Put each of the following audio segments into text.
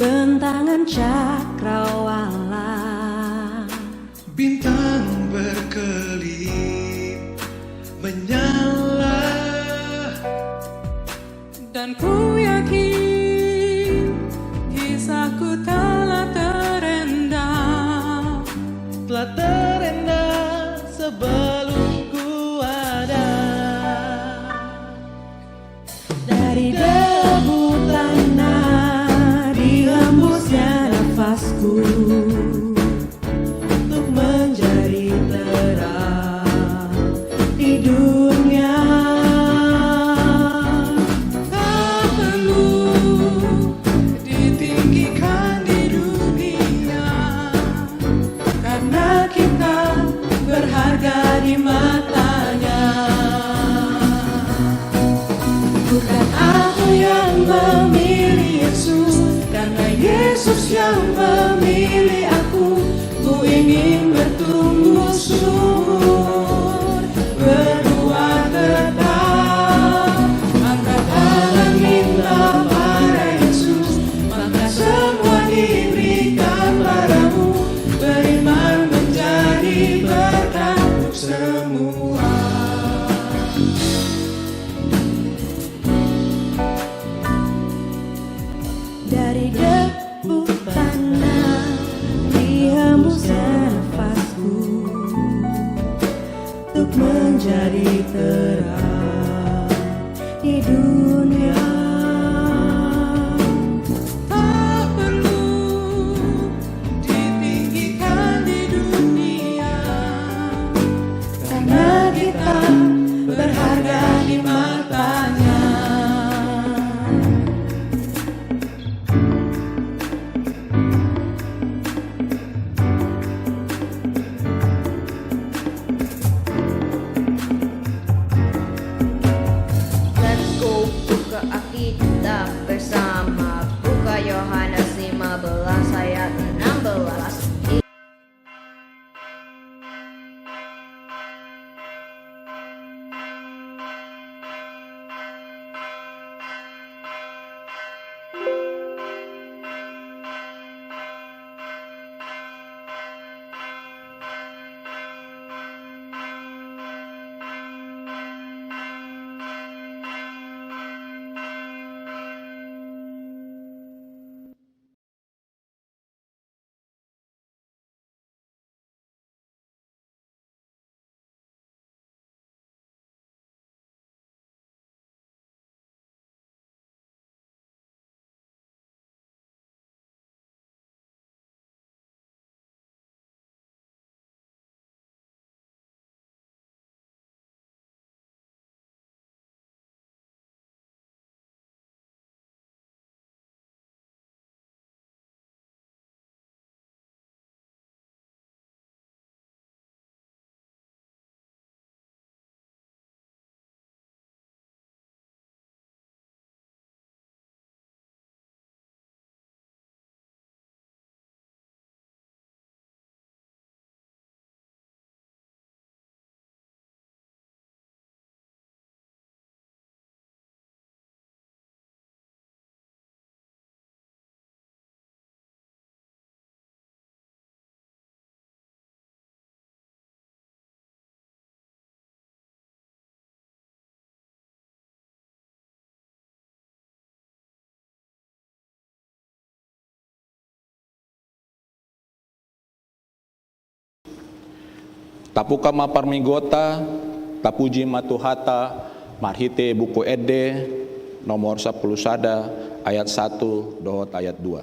bentangan cakrawala. Bintang berkelip menyala, Dan ku yakin kisahku telah terendam sebelum ku ada. dari debu tanah dihembusnya nafasku untuk menjadi terang di dunia. Tak perlu ditinggikan di dunia, karena kita berharga di matanya. Bukan aku yang memilih Yesus, karena Yesus yang memilih aku. Ku ingin bertumbuh subur, berbuah tetap. Maka Allah minta pada Yesus, maka semua diberikan padamu. Beriman menjadi berkat untuk semua. Dari debu tanah dihembusnya nafasku untuk menjadi terang di dunia. Tak perlu ditinggikan di dunia, karena kita berharga di matanya. Let's go buka Alkitab bersama, buka Yohanes 15 ayat 16. Tapuka maparmigota, tapuji matuhata, marhite buku ede, nomor 10 sada, ayat 1, dohot ayat 2.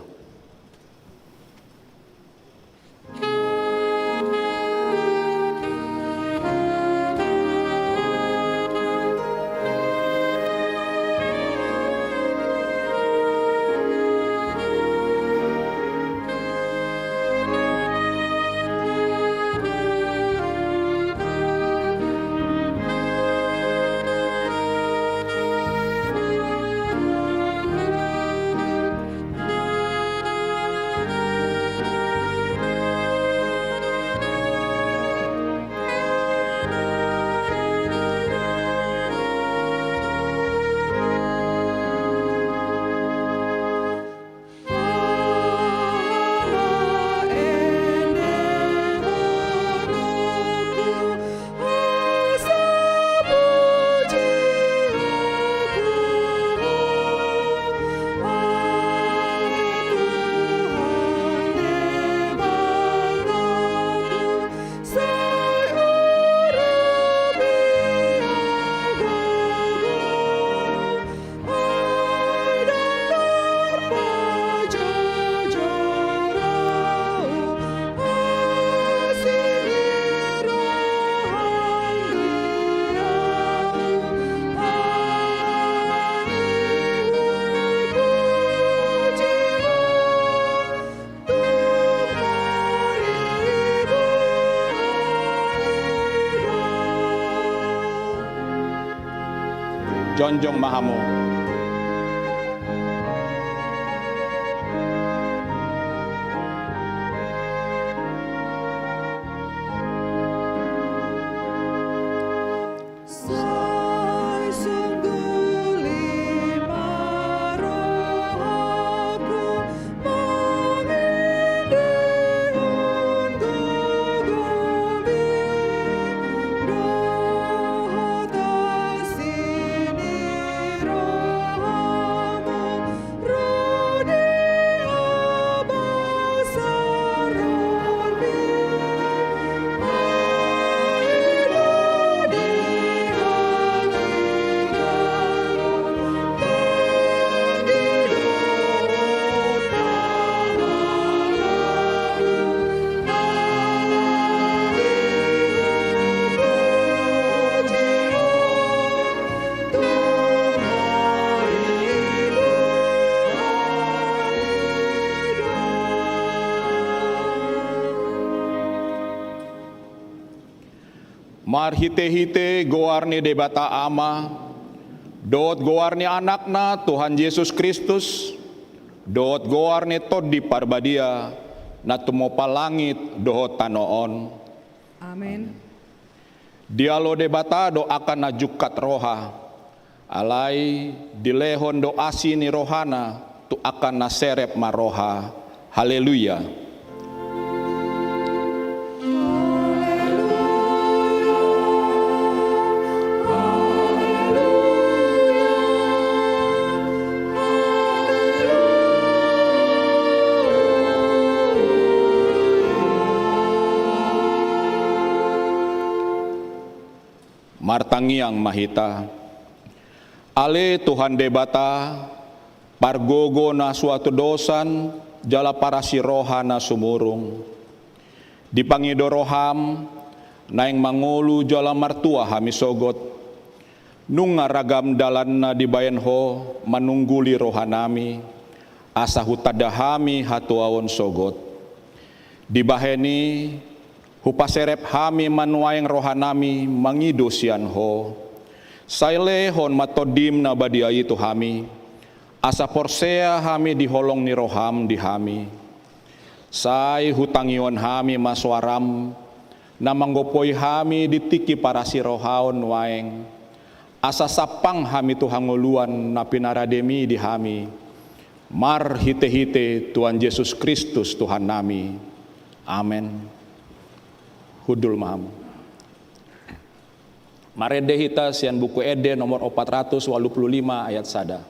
jonjong mahamu. Sai sungguh lima rohku mengindihun gugumi roh tasini rohamu roh dia basaroni Mar hite-hite goarni debata ama, dot goarni anakna Tuhan Yesus Kristus, dot goarni tod di parbadia, na tumopa langit dohot tanoon. Amin. Dialo debata do akan najukat roha, alai dilehon do asini rohana, tu akan naserep maroha. Haleluya. Martangiang mahita, ale Tuhan debata, pargogo na suatu dosan, jala para si roha na sumurung. Dipangido roham, naing mangulu jala martua hamisogot, nung ragam dalan na dibayan ho, manungguli rohanami, asa hutadahami hatuawon sogot. Dibaheni, hupaserep hami manuayang rohanami mangido sian ho. Sailehon matodim na badia itu hami. Asa porsea hami diholong ni roham di hami. Say hutangion hami maswaram. Na manggopoy hami ditiki para si rohaon waeng. Asa sapang hami tuhanguluan na pinarademi di hami. Mar hite-hite Tuhan Yesus Kristus Tuhan nami. Amen. Hudul mahamu. Marede hita sian buku Ede nomor 485 ayat sada.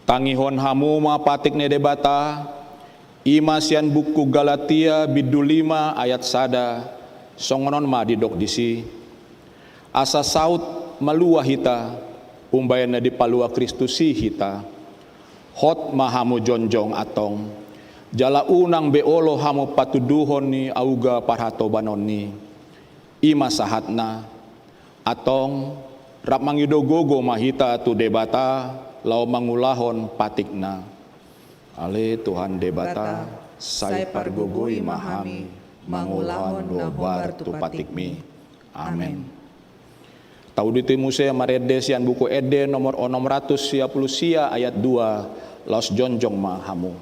Tangihon hamu mapatik ne debata, imasian buku Galatia bidu 5 ayat sada, songonon ma didok disi. Asa saut malua hita, umbayan na di palua Kristusi hita. Hot mahamu jonjong atong, jala unang beolo hamu patuduhon ni auga parhatobanon ni. Ima sahatna, atong rap mangidogogo mahita tu debata, lau mangulahon patikna. Ale Tuhan debata, sai pargogoi mahami, mangulahon do bar tu patikmi. Amen. Tau dito musea marede sian buku ede nomor 600 sia ayat 2 laos jonjong mahamu.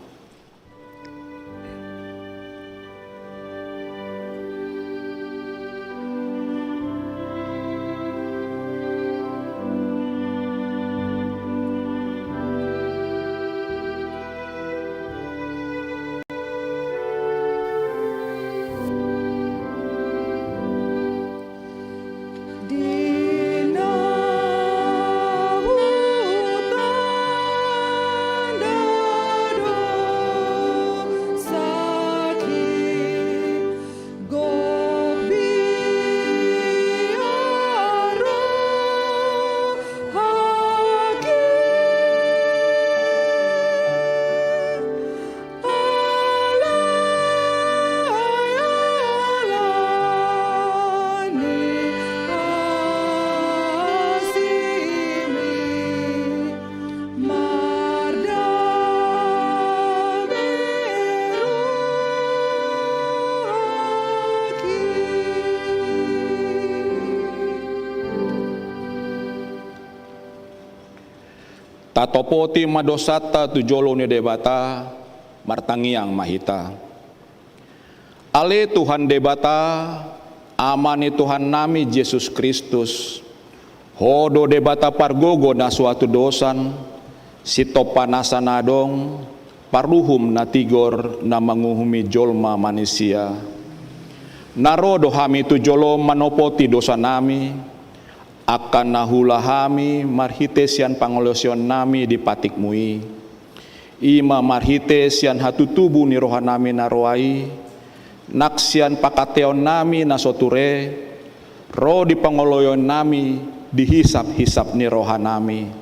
Tatopoti madosata tujolo ni debata martangiang mahita. Ale Tuhan debata amani Tuhan nami Yesus Kristus. Hodo debata pargogo na suatu dosan sitopanasa nadong paruhum na tigor na manguhumi jolma manusia. Narodo hami tujolo manopoti dosa nami. Akan nahula hami marhitesian pangolosion nami di patikmui. Ima marhitesian hatutubu ni rohanami naroai. Naksian pakateon nami nasoture. Ro di pangoloyon nami dihisap-hisap ni rohanami.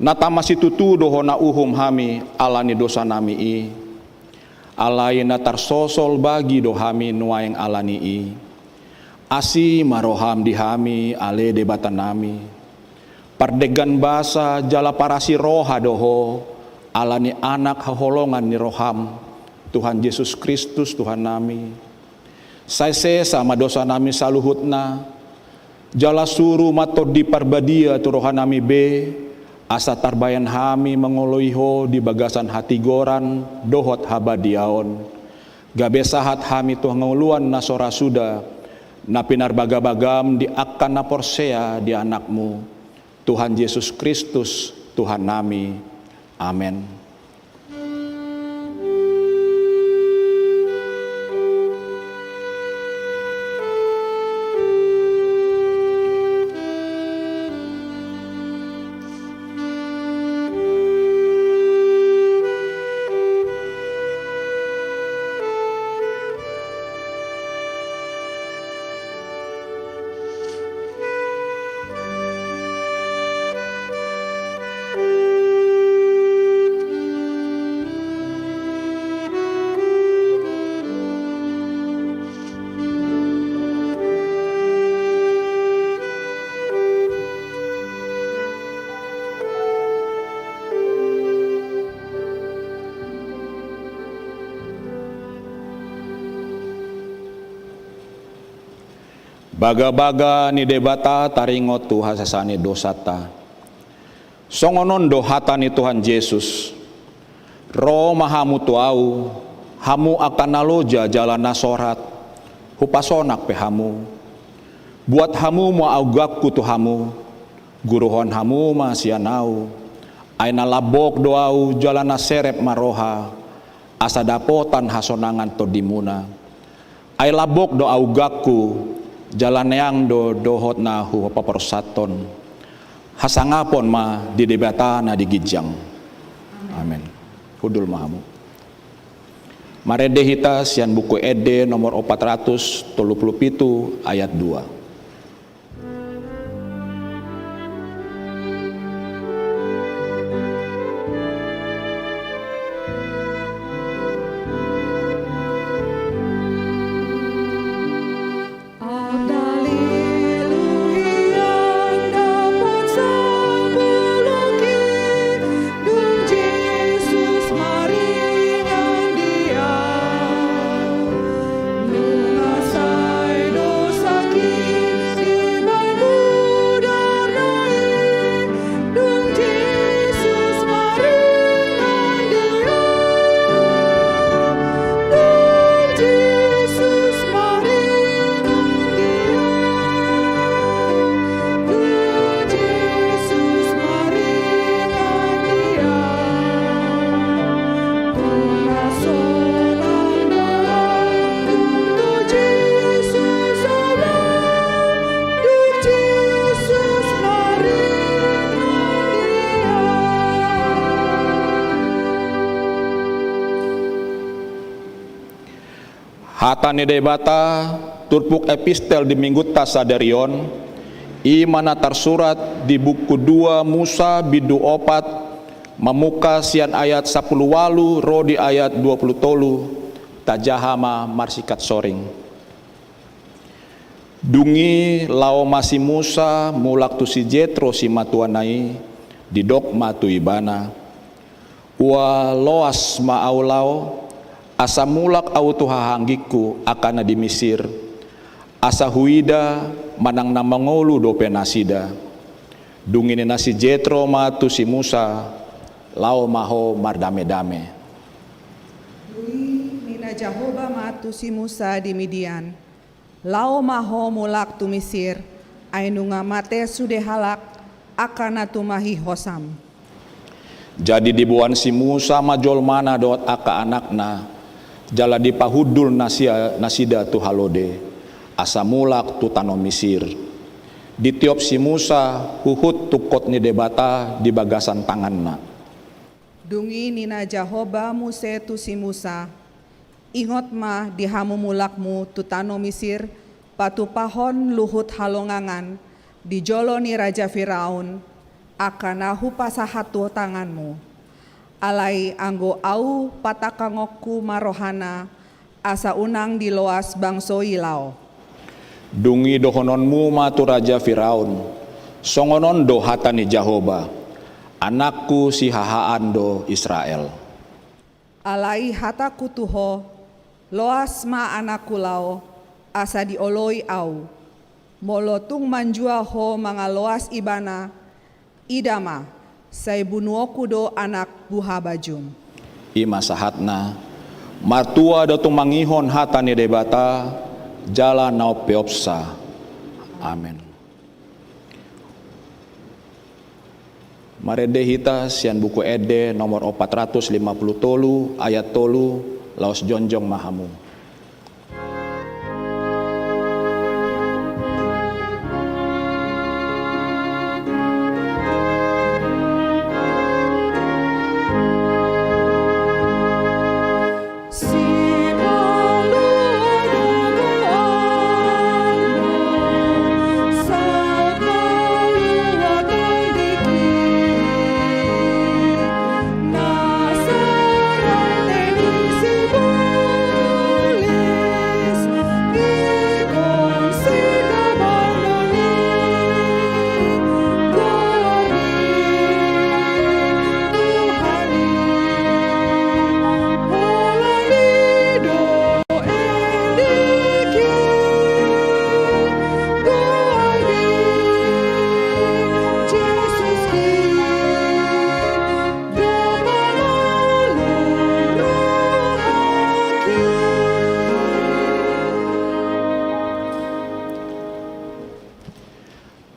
Natamasi tutudo na uhum hami alani dosa nami i. Alai natar sosol bagi dohami nuaing alani i. Asi maroham dihami ale debatan nami. Pardegan basa jala parasi roha doho alani anak haholongan ni roham Tuhan Yesus Kristus Tuhan nami. Saise sama dosa nami saluhutna jala suru mato di parbadia tu roha nami be asa tarbayan hami mengoloiho di bagasan hati goran dohot habadiaon. Gabe sahat hami tuh nguluan nasora suda na pinarbagabagam di akan na porsea di anakmu Tuhan Yesus Kristus Tuhan nami. Amen. Baga-baga ni debata taringot tu hasasani dosata. Songonon dohata ni Tuhan Yesus. Ro mahamu tuau, hamu akan naloja jalan nasorat, hupasonak pe hamu. Buat hamu mo augakku tu hamu, guruhon hamu masianau. Aina labok doau jalan naserep maroha, asa dapotan hasonangan to dimuna. Ai labok do augakku, jalan yang dohot na hu paporsaton hasangapon ma di debata na digijang. Amen. Hudul mahamu. Marede hita sian buku ede nomor 437 ayat 2. Haleluya, dapat sebelum Hata ni debata turpuk epistel di minggu tasadarion imana tersurat di buku 2 Musa bidu 4 memuka sian ayat 10 walu rodi ayat 20 tolu tajahama marsikat soring. Dungi lao masi Musa mulak tu si Jetro si matuanai di dok matu ibana wa loas ma aulau asa mulak au tu hahanggiku akana di Mesir asa huida manang na mangolu do penasida dungini nasi Jetro matu si Musa lao maho mardame-dame. Lui nina Jahoba matu si Musa di Midian. Lao maho mulak tu Mesir. Ainu ngamate sude halak akana tumahi hosam. Jadi dibuan si Musa majol mana dot aka anakna jala dipahudul nasida tu halode asa mulak tu tano Mesir. Ditiop si Musa huhut tukot ni debata di bagasan tanganna. Dungi nina Jahoba muse tu si Musa. Ingot ma dihamu mulakmu tu tano Mesir patu pahon luhut halongangan di jolo ni Raja Firaun akana hupasahatu tanganmu. Alai anggo au patakangokku marohana asa unang di loas bangso ilao. Dungi dohononmu matu Raja Firaun songonon do hatani Jahoba anakku si hahaan do Israel. Alai hataku tuho loas ma anakku lao asa dioloi au. Molotung manjua ho mga loas ibana idama say bunuoku do anak buha bajum. Ima sahatna martua do tumangihon hatani debata jala nau peopsa. Amen. Marede hita sian buku Ede nomor 450 tolu ayat tolu laos jonjong mahamu.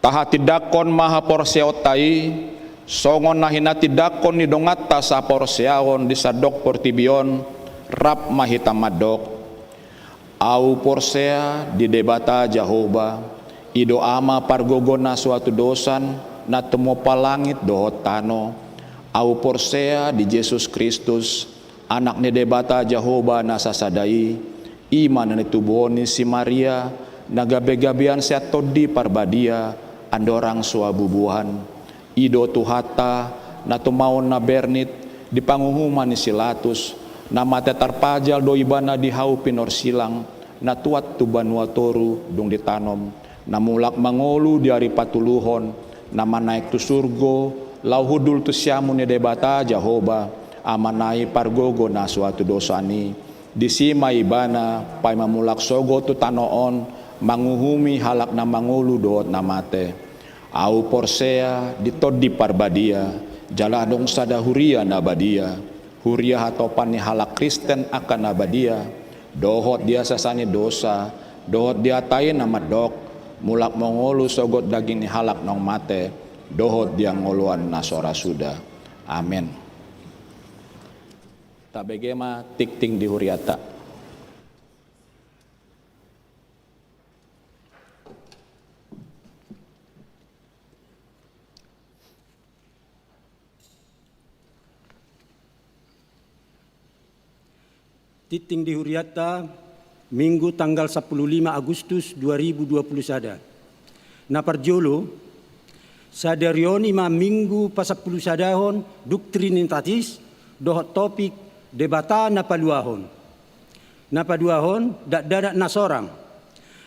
Taha tidakon maha porseotai songon nahina tidakon ni dongata sa porseaon di sadok portibion rap mahita madok au porsea di debata Jahoba ido ama pargogona suatu dosan na temo palangit dohot tano au porsea di Yesus Kristus anak ni debata Jahoba na sasadai iman ni tuboni si Maria nagabe-gabean seato di parbadia andorang suabubuhan ido tuhata na tumaon na bernit di panguhuman ni Silatus na mate tarpajal do ibana di hau pinor silang na tuat tu banua toru dung ditanom na mulak mangolu di hari patuluhon na manaik tu surgo lau hudul tu siamu ni debata Jahoba amanai pargogo na suatu dosani di sima ibana pai mamulak sogo tu tanoon manguhumi halak na mangolu doot na mate au porsea ditod di parbadia jaladong sada huria na badia huria hatopan ni halak Kristen akan nabadia dohot dia sasani dosa dohot dia tayin na madok mulak mongolu sogot daging ni halak nong mate dohot dia ngoluan nasora suda. Amen. Tabegema tikting di huriata. Titing di huriata Minggu tanggal 15 Agustus 2020 sada. Na parjolo, sadarioni ma minggu pa 10 sadahon doktrinitatis doh topik debata na paluahon. Na paduahon dadak na sorang.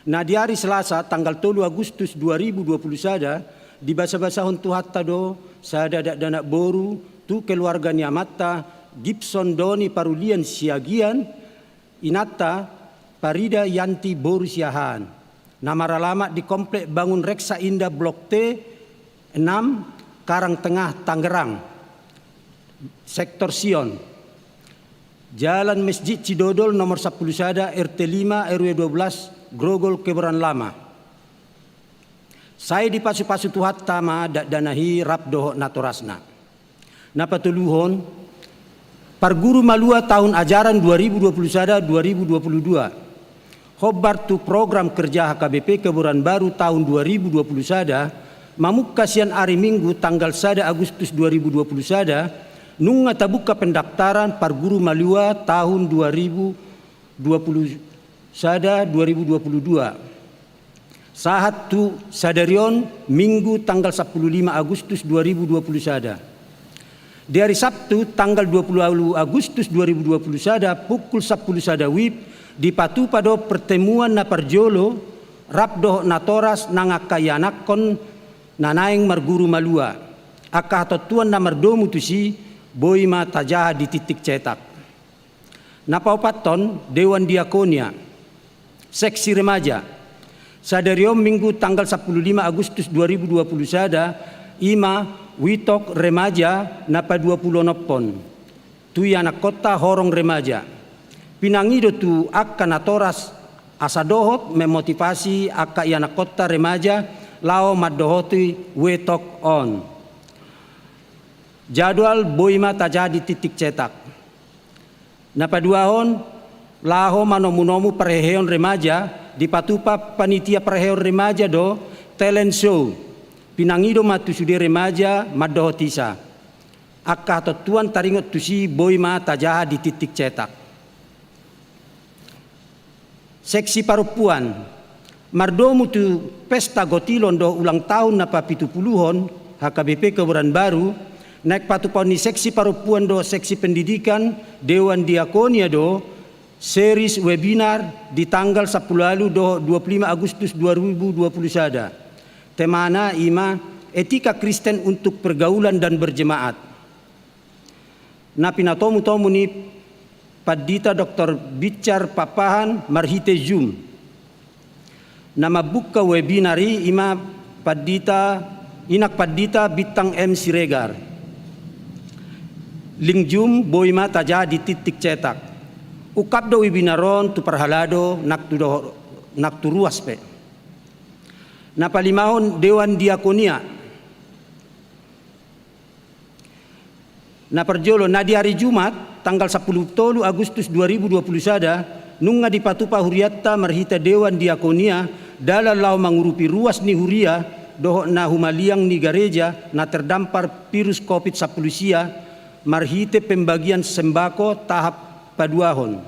Na di hari Selasa tanggal 3 Agustus 2020 sada di basa-basahon tu hatta do sada dadak boru tu keluarga ni amatta Gibson Doni Parulian Siagian inata Parida Yanti Boru Siahan. Nama alamat di Komplek Bangun Reksa Indah Blok T 6 Karang Tengah Tangerang. Sektor Sion. Jalan Masjid Cidodol nomor 10 sada RT 5 RW 12 Grogol Kebayoran Lama. Saya di pasu-pasu tuhat tama danahi rap doho natorasna. Napatuluhon parguru malua tahun ajaran 2020 sada 2022. Khobar tu program kerja HKBP Kebayoran Baru tahun 2020 sada mamuk kasihan hari Minggu tanggal 1 Agustus 2020 sada nunga tabuka pendaftaran parguru malua tahun 2020 sada 2022. Sahat tu sadarion Minggu tanggal 15 Agustus 2020 sada. Di hari Sabtu tanggal 20 Agustus 2020 sada pukul 10 sada WIB di patu pado pertemuan na parjolo rapdo natoras nangakayanakon nanaing marguru malua aka totuan na mardomu tusi boima tajaha di titik cetak. Napaupaton Dewan Diakonia seksi remaja sadariom Minggu tanggal 15 Agustus 2020 sada ima witok remaja napa 20 nopon tu anak kota horong remaja pinangido tu akka natoras asadohot memotivasi akka anak kota remaja lao madohoti wetok on jadwal boima tajadi titik cetak napaduahon laho manomu-nomu perheon remaja di patupa panitia perheon remaja do talent show pinangido matusude remaja madohotisa akka totuan taringot tusi boima tajaha di titik cetak. Seksi parupuan mardomu tu pesta gotilon do ulang tahun napa 70-hon HKBP Kebayoran Baru naik patupon ni seksi parupuan do seksi pendidikan Dewan Diakonia do series webinar di tanggal 10 lalu do 25 Agustus 2020 sada. Temana ima etika Kristen untuk pergaulan dan berjemaat. Na pinatomu-tomu ni Padita Dr. Bicar Papahan Marhite Zoom. Nama buka webinari ima inak Padita Bintang M Siregar. Link Zoom boima taja di titik cetak. Ukap do webinaron tu perhalado naktu ruas pe. Napalimahon Dewan Diakonia. Naparjolo na di hari Jumat tanggal 10 Agustus 2020 sada nunga di patupa huriatta marhita Dewan Diakonia dalam lau mengurupi ruas ni huria doho na humaliang ni gereja na terdampar virus COVID-19 marhite pembagian sembako tahap paduahon.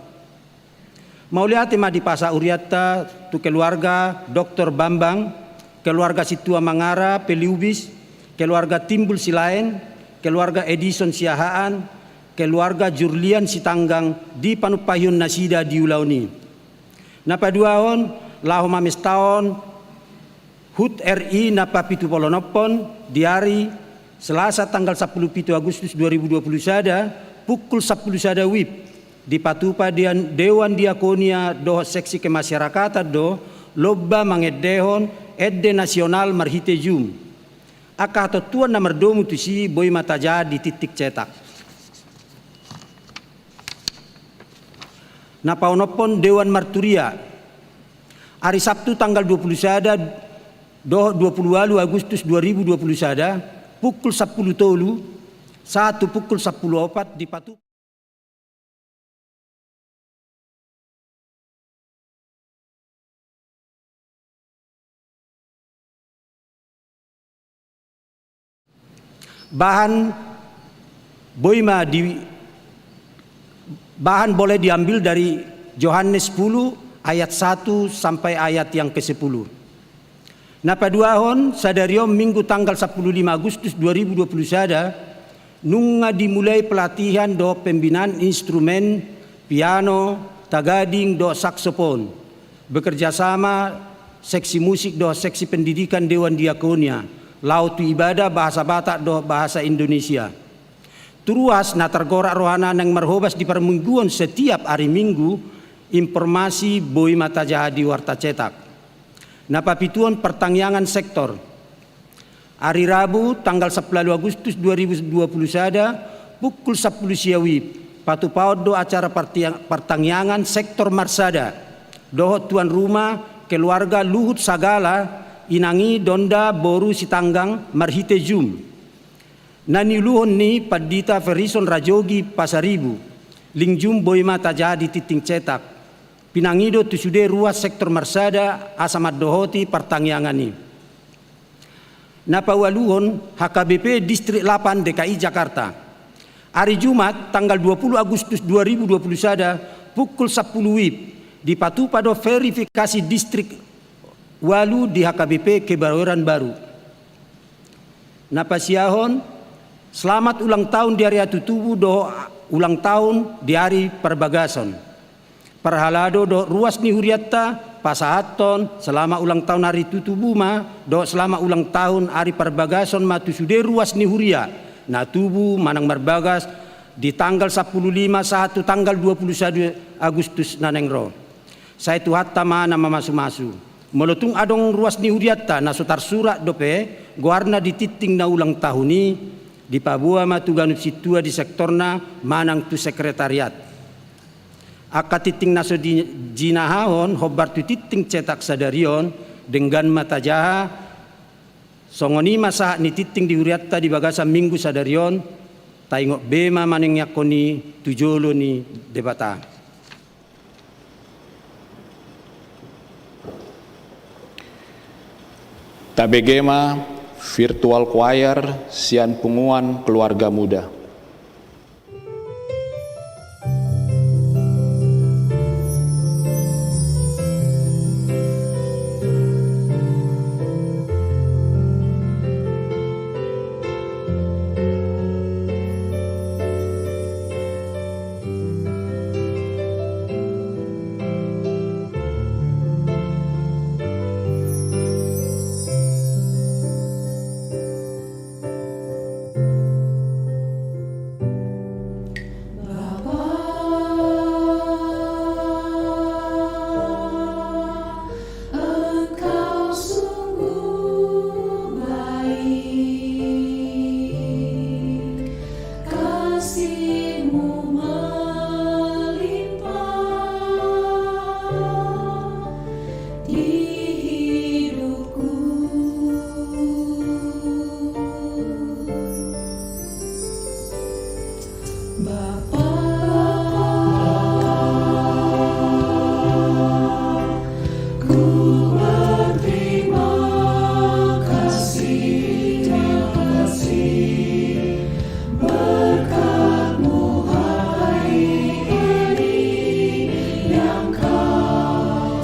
Mauliate ma di pasa huriatta tu keluarga Dr. Bambang, keluarga Situa Mangara Peliubis, keluarga Timbul Silaen, keluarga Edison Siahaan, keluarga Jurlian Sitanggang di Panupayun Nasida di Ulauni. Napaduahon laho mamestaon HUT RI napa 70 di hari Selasa tanggal 10 Agustus 2020 sada pukul 10 sada WIB di patupa Dewan Diakonia do seksi kemasyarakatan do lobba mangedehon edde nasional marhite Zoom. Aka tuan nomor domu tusi boy mataja di titik cetak. Napaunopon Dewan Marturia. Hari Sabtu tanggal 20 sada do 20 Agustus 2020 sada pukul 10 tolu 1 pukul 10:04 di Patu. Bahan boleh diambil dari Yohanes 10 ayat 1 sampai ayat yang ke-10. Napaduahon sadariom Minggu tanggal 15 Agustus 2020 sada nunga dimulai pelatihan do pembinaan instrumen piano, tagading do saksofon, bekerja sama seksi musik do seksi pendidikan Dewan Diakonia, lautu ibadah bahasa Batak do bahasa Indonesia. Turuas na tergorak rohana nang marhobas di permingguan setiap hari Minggu informasi boi mata jahat di warta cetak. Napapituan pertangyangan sektor. Hari Rabu tanggal 11 Agustus 2020 sada pukul 10 siawi patupaud do acara pertangyangan sektor Marsada. Dohot tuan rumah keluarga Luhut Sagala inangi Donda Boru Sitanggang Marhite Jum. Naniluhon ni Padita Ferison Rajogi Pasaribu. Lingjum boy mata jadi titing cetak. Pinangido tusude ruas sektor Marsada asamat dohoti pertangyangan ni. Napawaluhon HKBP Distrik 8 DKI Jakarta. Hari Jumat tanggal 20 Agustus 2020 sada pukul 10 WIB di Patupado verifikasi distrik Walu di HKBP Kebayoran Baru. Napasiahon selamat ulang tahun di hari Atutubu do ulang tahun di hari Perbagason. Perhalado do ruas ni huriatta pasahaton selama ulang tahun hari Tutubu ma do selama ulang tahun hari Perbagason matu sude ruas ni huria na tubu manang marbagas di tanggal 15 satu tanggal 21 Agustus nanengro. Saya tuhatta mana mamasu-masu. Molotung adong ruas ni huriatta na sotar surat dope guarna di titing na ulang tahun ni di Papua matu ganup situa di sektorna manang tu sekretariat. Aka titing naso di jinahahon hobar tu titing cetak sadarion dengan mata jaha songoni masa ni titing di huriatta di bagasa Minggu sadarion taingok bema maneng yakoni tujolo ni debata. Tabegema virtual choir sian punguan keluarga muda.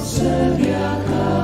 Sediakan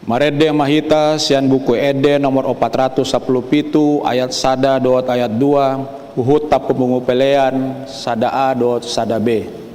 Marede mahita sian buku Ede nomor 417 ayat 1 dot ayat 2 uhut tapumungu pelean sada A dot sada B.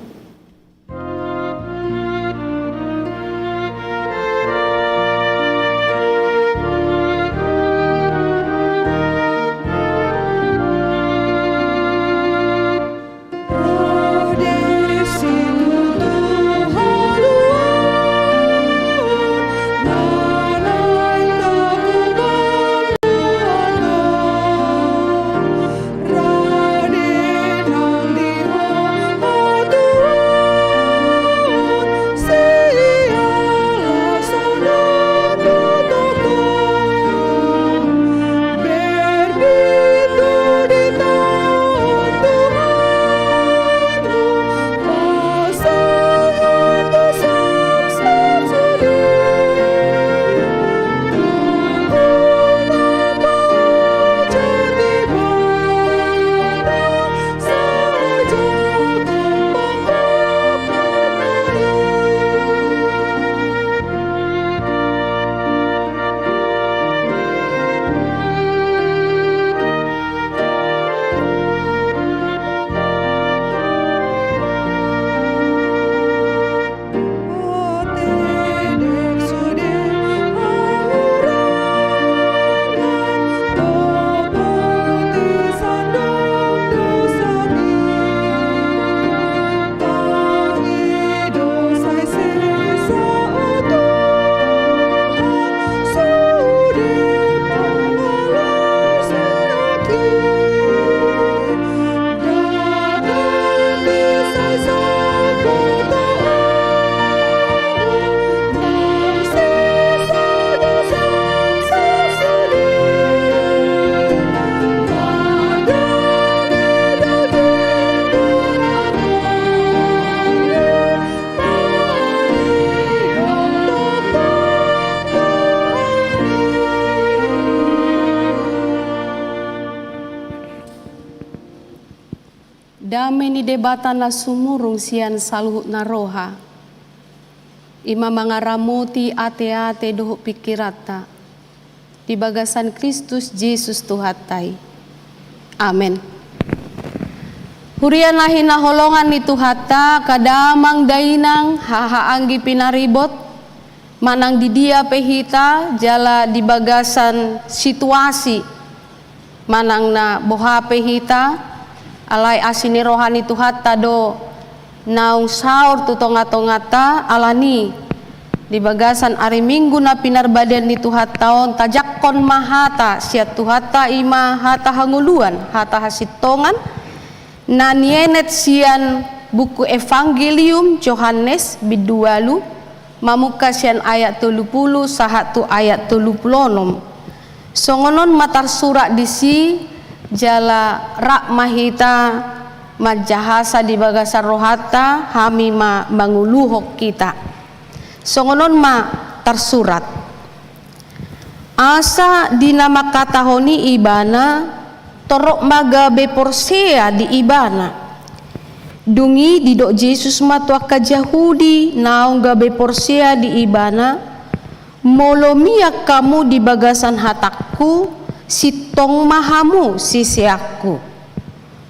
Dame ni debatan na sumurong siyan saluhut na roha. Ima mga ramuti ate-ate doho pikirata. Di bagasan Kristus Jesus Tuhatay. Amen. Hurian lahi na holongan ni Tuhata kadamang dainang hahaanggi pinaribot. Manang di dia pehita jala di bagasan situasi. Manang na boha pehita. Alay asini rohani Tuhata do naung saur tutonga-tongata alani di bagasan ari minggu na pinarbadian ni Tuhataon tajakkon mahata siat Tuhata ima hata hanguluan hata hasitongan na nienet sian buku Evangelium Yohanes bidualu mamuka sian ayat 30 sahatu ayat 36 songonon matar surat disi jala rak mahita majahasa di bagasan rohata hami ma manguluhok kita songonon ma tersurat asa dinama katahoni ibana torok maga beporsea di ibana dungi didok Jesus matua ka Yahudi naong ga beporsea di ibana molomiak kamu di bagasan hatakku sitong mahamu sisiakku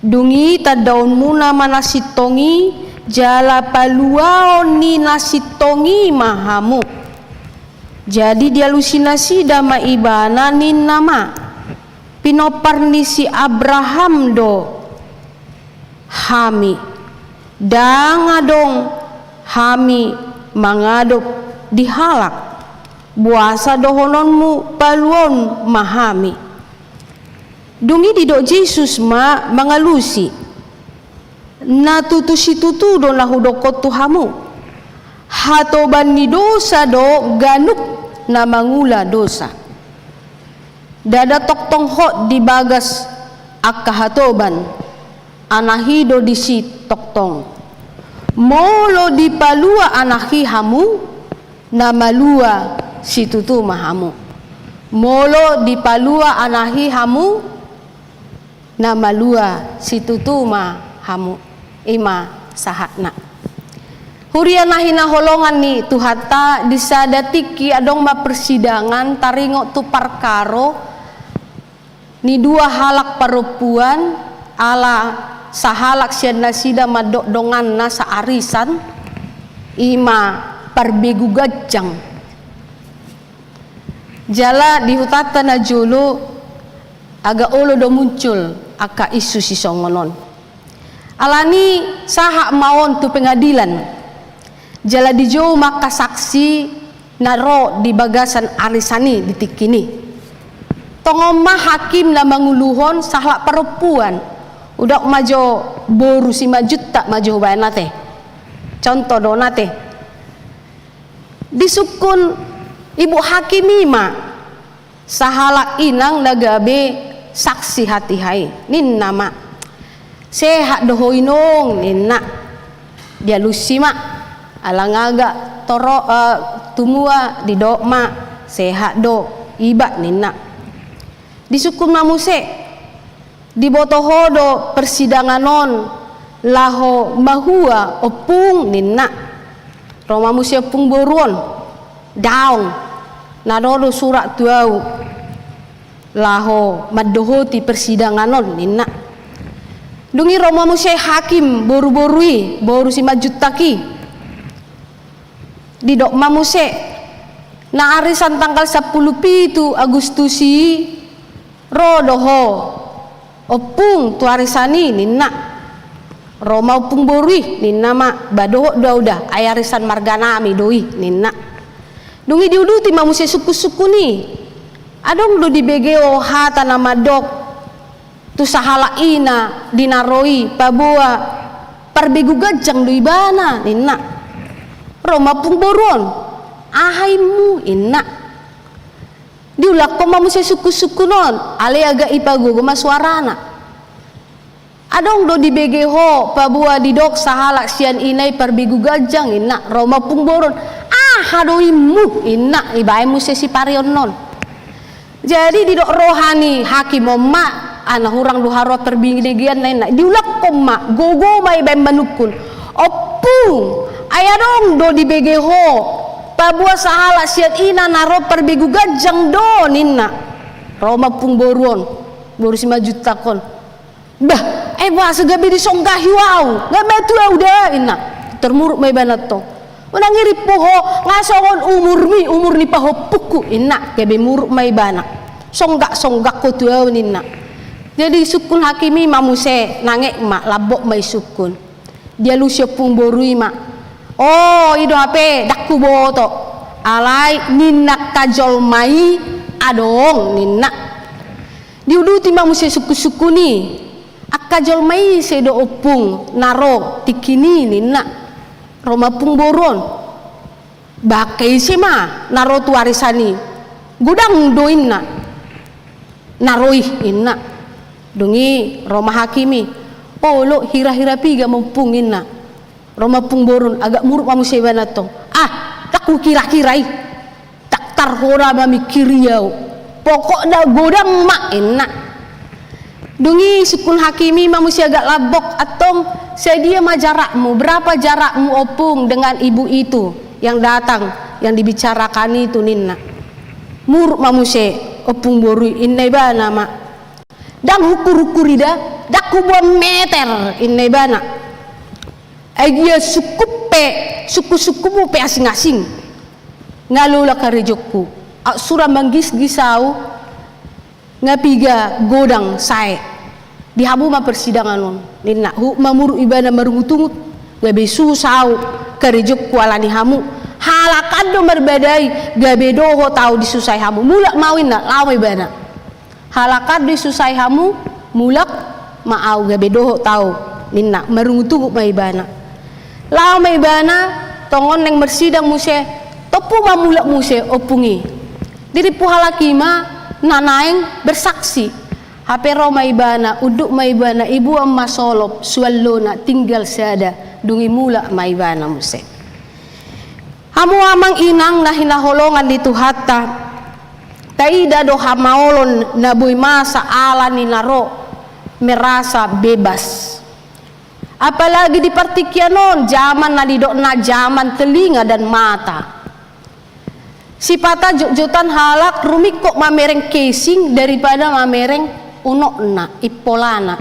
dungi tadaon muna mana sitongi jala paluaon ni nasitongi mahamu jadi dialusinasi dama ibana nin nama pinopar ni si Abraham do hami dangadong hami mangadop dihalak buasa dohononmu paluon mahami dungi didok Jesus ma mangalusi na tutusi-tutudo na hudokot tuhamu hatoban ni dosa do ganuk na mangula dosa dada toktong hot di bagas akahatoban anahido di si toktong molo di palua anahi hamu na malua si tutu mahamu molo di palua anahi hamu na malua si tutu mahamu ima sahatna Huria nahina holongan ni tuhata disadatiki adong ma persidangan taringo tu perkaro ni dua halak perempuan ala sahalak sian nasida madok dongan nasa arisan ima perbegu gajang jala di hutata na julu aga olo do muncul aka isu si songonon alani sahak maon tu pengadilan jala di jauh maka saksi naro di bagasan arisani di tikini tongoma hakim na manguluhon sahlak perempuan udak majo boru si majut tak majo bayana teh contoh dona teh disukun ibu hakim ima sahalak inang nagabe saksi hati hai nin nama sehat dohoinong ninna dia lusima alangaga toro tumua di dokma sehat do iba ninna disukun mamuse di botohodo persidanganon laho mahua opung ninna roma muse opung boruon daung nadodo surat tuau laho madohoti persidanganon ninna dungi roma muse hakim boru-borui boru si majutaki di dok mamuse na arisan tanggal 10 pitu Agustusi rodoho opung tu arisani ninna roma opung borui ninna ma badoho dauda ay arisan marganami doi ninna dungi diuduti mamuse suku-suku ni adong do di begeo hata nama dok tu sahala ina dinaroi pabua perbegu gajang doi bana ninna Roma pung boron ahaimu inna diulak ko mamuse suku-suku non ale aga ipagugo masuarana adong do di begeho pabua di dok sahalak sian inai perbigu gajang inna Roma pung boron hadoimu inna ibaimu sesi parion non jadi di dok rohani hakim omma ana hurang duharo terbinginegian lain diulak ko ma gogo mai bae manukun opung aya dong do di begeho pabua sahala siat ina naro perbegu gajang do ninna Roma pung boruon boru si majuta kon bah ba segabi di songgahi wow gabe tu udah inna termuruk mai banato unang ngiri poho ngasongon umur ni paho puku inna gabe muruk mai bana songgak ko tu ninna jadi sukun hakimi mamuse nangek mak labok mai sukun dia lusio pung borui mak oh ido ape dakku boto alai ninna kajol mai adong ninna diuduti mamuse suku-suku ni akajol mai sedo opung naro tikini ninna Roma pung boron bakai sema naro tu arisani gudang do inna naroi inna dungi Roma hakimi oh lo hira-hira piga mumpung inna Roma pung boron agak muruk kamu sebana to takku kira-kirai tak tarhora mamikiriau pokok da godang mak enak dungi sukun hakimi manusia agak labok atong sedia ma jarakmu berapa jarakmu opung dengan ibu itu yang datang yang dibicarakan itu ninna muruk manusia opung boru innai bana mak dan hukur-hukurida dakku bon meter innai bana agia suku-suku mu pe asing-asing ngalula karejokku sura manggis gisau ngapiga godang sae dihabu ma persidangan non ninna mamuru ibana marungutungut gabe susau karejokku alani hamu halakan do berbadai gabe doho tau disusai hamu mulak mawin na lawai bana halakan disusai hamu mulak maau gabe doho tau ninna marungutungut ma ibana lao mai bana tongon neng bersidang muse topu mamulak muse opungi diri puhalakima nanaeng bersaksi HP Roma ibana uduk maibana ibu amma solop suallona tinggal sada dungi mula maibana muse hamu amang inang na hinaholongan di tuhata taida do hamaolon nabuy masa ala ni naro merasa bebas Apalagi di partikianon, zaman na didokna zaman telinga dan mata. Sipata jukjutan halak rumik kok mamereng casing daripada mamereng unokna, ipolana.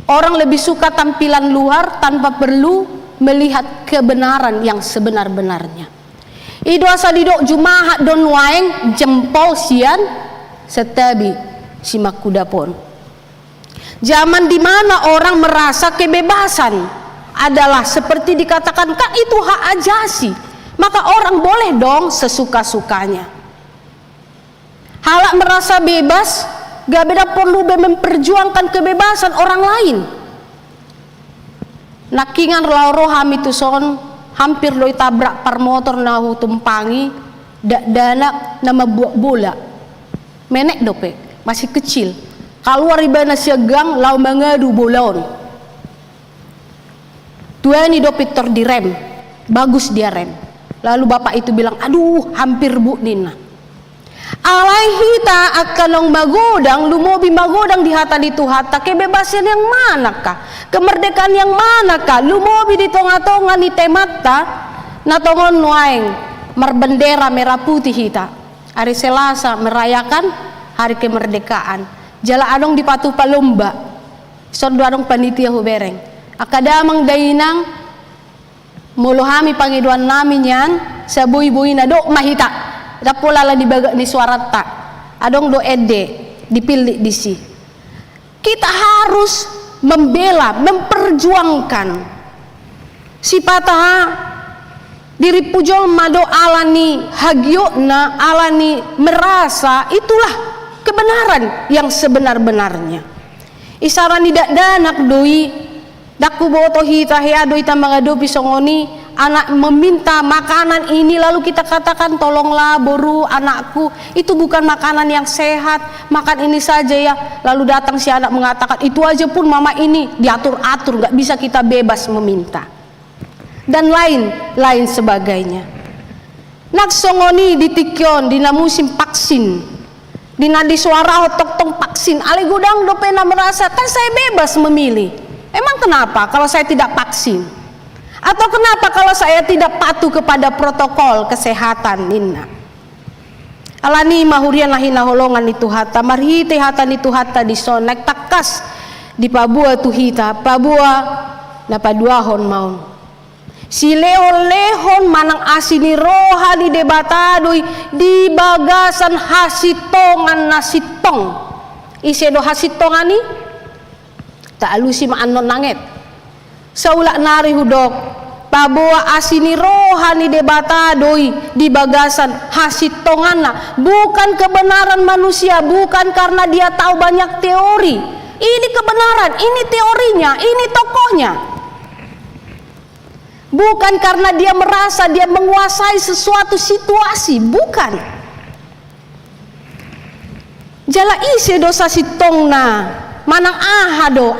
Orang lebih suka tampilan luar tanpa perlu melihat kebenaran yang sebenar-benarnya. Ido asa didok jumahat don waeng jempol sian setabi simak kuda pon. Zaman di mana orang merasa kebebasan adalah seperti dikatakan kak itu hak ajasi, maka orang boleh dong sesuka-sukanya. Halak merasa bebas, gak beda perlu memperjuangkan kebebasan orang lain. Nakingan lauro hamitu son hampir loi tabrak par motor nahu tumpangi dana nama buat bola. Menek dope masih kecil. Keluar ribana siagang lau mengadu bolon. Tuani dopitor direm, bagus dia rem. Lalu bapak itu bilang, aduh hampir bu Nina. Alai hita akan long magodang, lu mau magodang di hata di tuhata, kebebasan yang manakah? Kemerdekaan yang manakah? Lu mau di tonga-tonga ni temakta, natongon nuaeng, merbendera merah putih hita. Hari Selasa merayakan hari kemerdekaan. Jala adong di patu palomba, sondo adong panitia hubereng. Akadamang dainang molohami pangiduan nami nyan sa buy-buy na do mahita. Dapulala di baga ni suarata. Adong do ede dipilih di si. Kita harus membela, memperjuangkan si patah diri pujol mado alani hagiona alani merasa itulah kebenaran yang sebenar-benarnya. Isaran tidak danak doi daku boto hita hea doi tambang adopi songoni anak meminta makanan ini lalu kita katakan tolonglah boru anakku itu bukan makanan yang sehat, makan ini saja ya. Lalu datang si anak mengatakan itu aja pun mama ini diatur-atur, nggak bisa kita bebas meminta dan lain sebagainya. Nak songoni ditikyon dina musim vaksin, dina di suara hotok tong vaksin, ale gudang do pena merasa kan saya bebas memilih. Emang kenapa kalau saya tidak vaksin? Atau kenapa kalau saya tidak patuh kepada protokol kesehatan Nina? Alani mahurian lahina holongan itu hata marhite hata itu hata di sonek takas di Papua tuhita Papua na paduahon maun. Si lehon manang asini rohani debatadoi di bagasan hasitongan nasitong. Isedo hasitongani tak alusi maanon nanget. Saulak nari hudok Papua asini rohani debatadoi di bagasan hasitongana, bukan kebenaran manusia, bukan karena dia tahu banyak teori. Ini kebenaran, ini teorinya, ini tokohnya. Bukan karena dia merasa dia menguasai sesuatu situasi, bukan. Jala isi dosa sitongna manang ahado,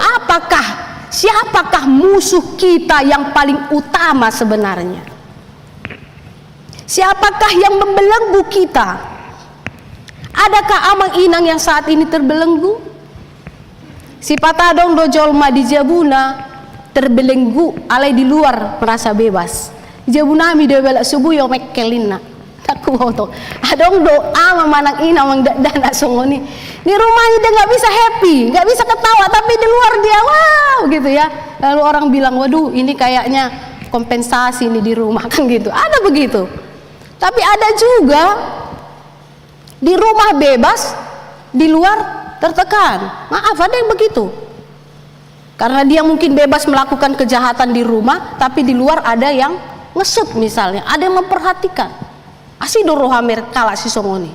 siapakah musuh kita yang paling utama sebenarnya? Siapakah yang membelenggu kita? Adakah amang inang yang saat ini terbelenggu? Si patadong dojolma di Jabuna terbelenggu, alai di luar merasa bebas. Jabunami de bela subuh yo mekkelina. Takku hoto. Adong doa memanang ina mang dana songoni. Di rumahnya dia nggak bisa happy, nggak bisa ketawa, tapi di luar dia wow gitu ya. Lalu orang bilang, waduh ini kayaknya kompensasi nih di rumah kan gitu. Ada begitu. Tapi ada juga di rumah bebas, di luar tertekan. Maaf, ada yang begitu. Karena dia mungkin bebas melakukan kejahatan di rumah, tapi di luar ada yang ngesut misalnya, ada yang memperhatikan. Asido rohamer kala si songoni.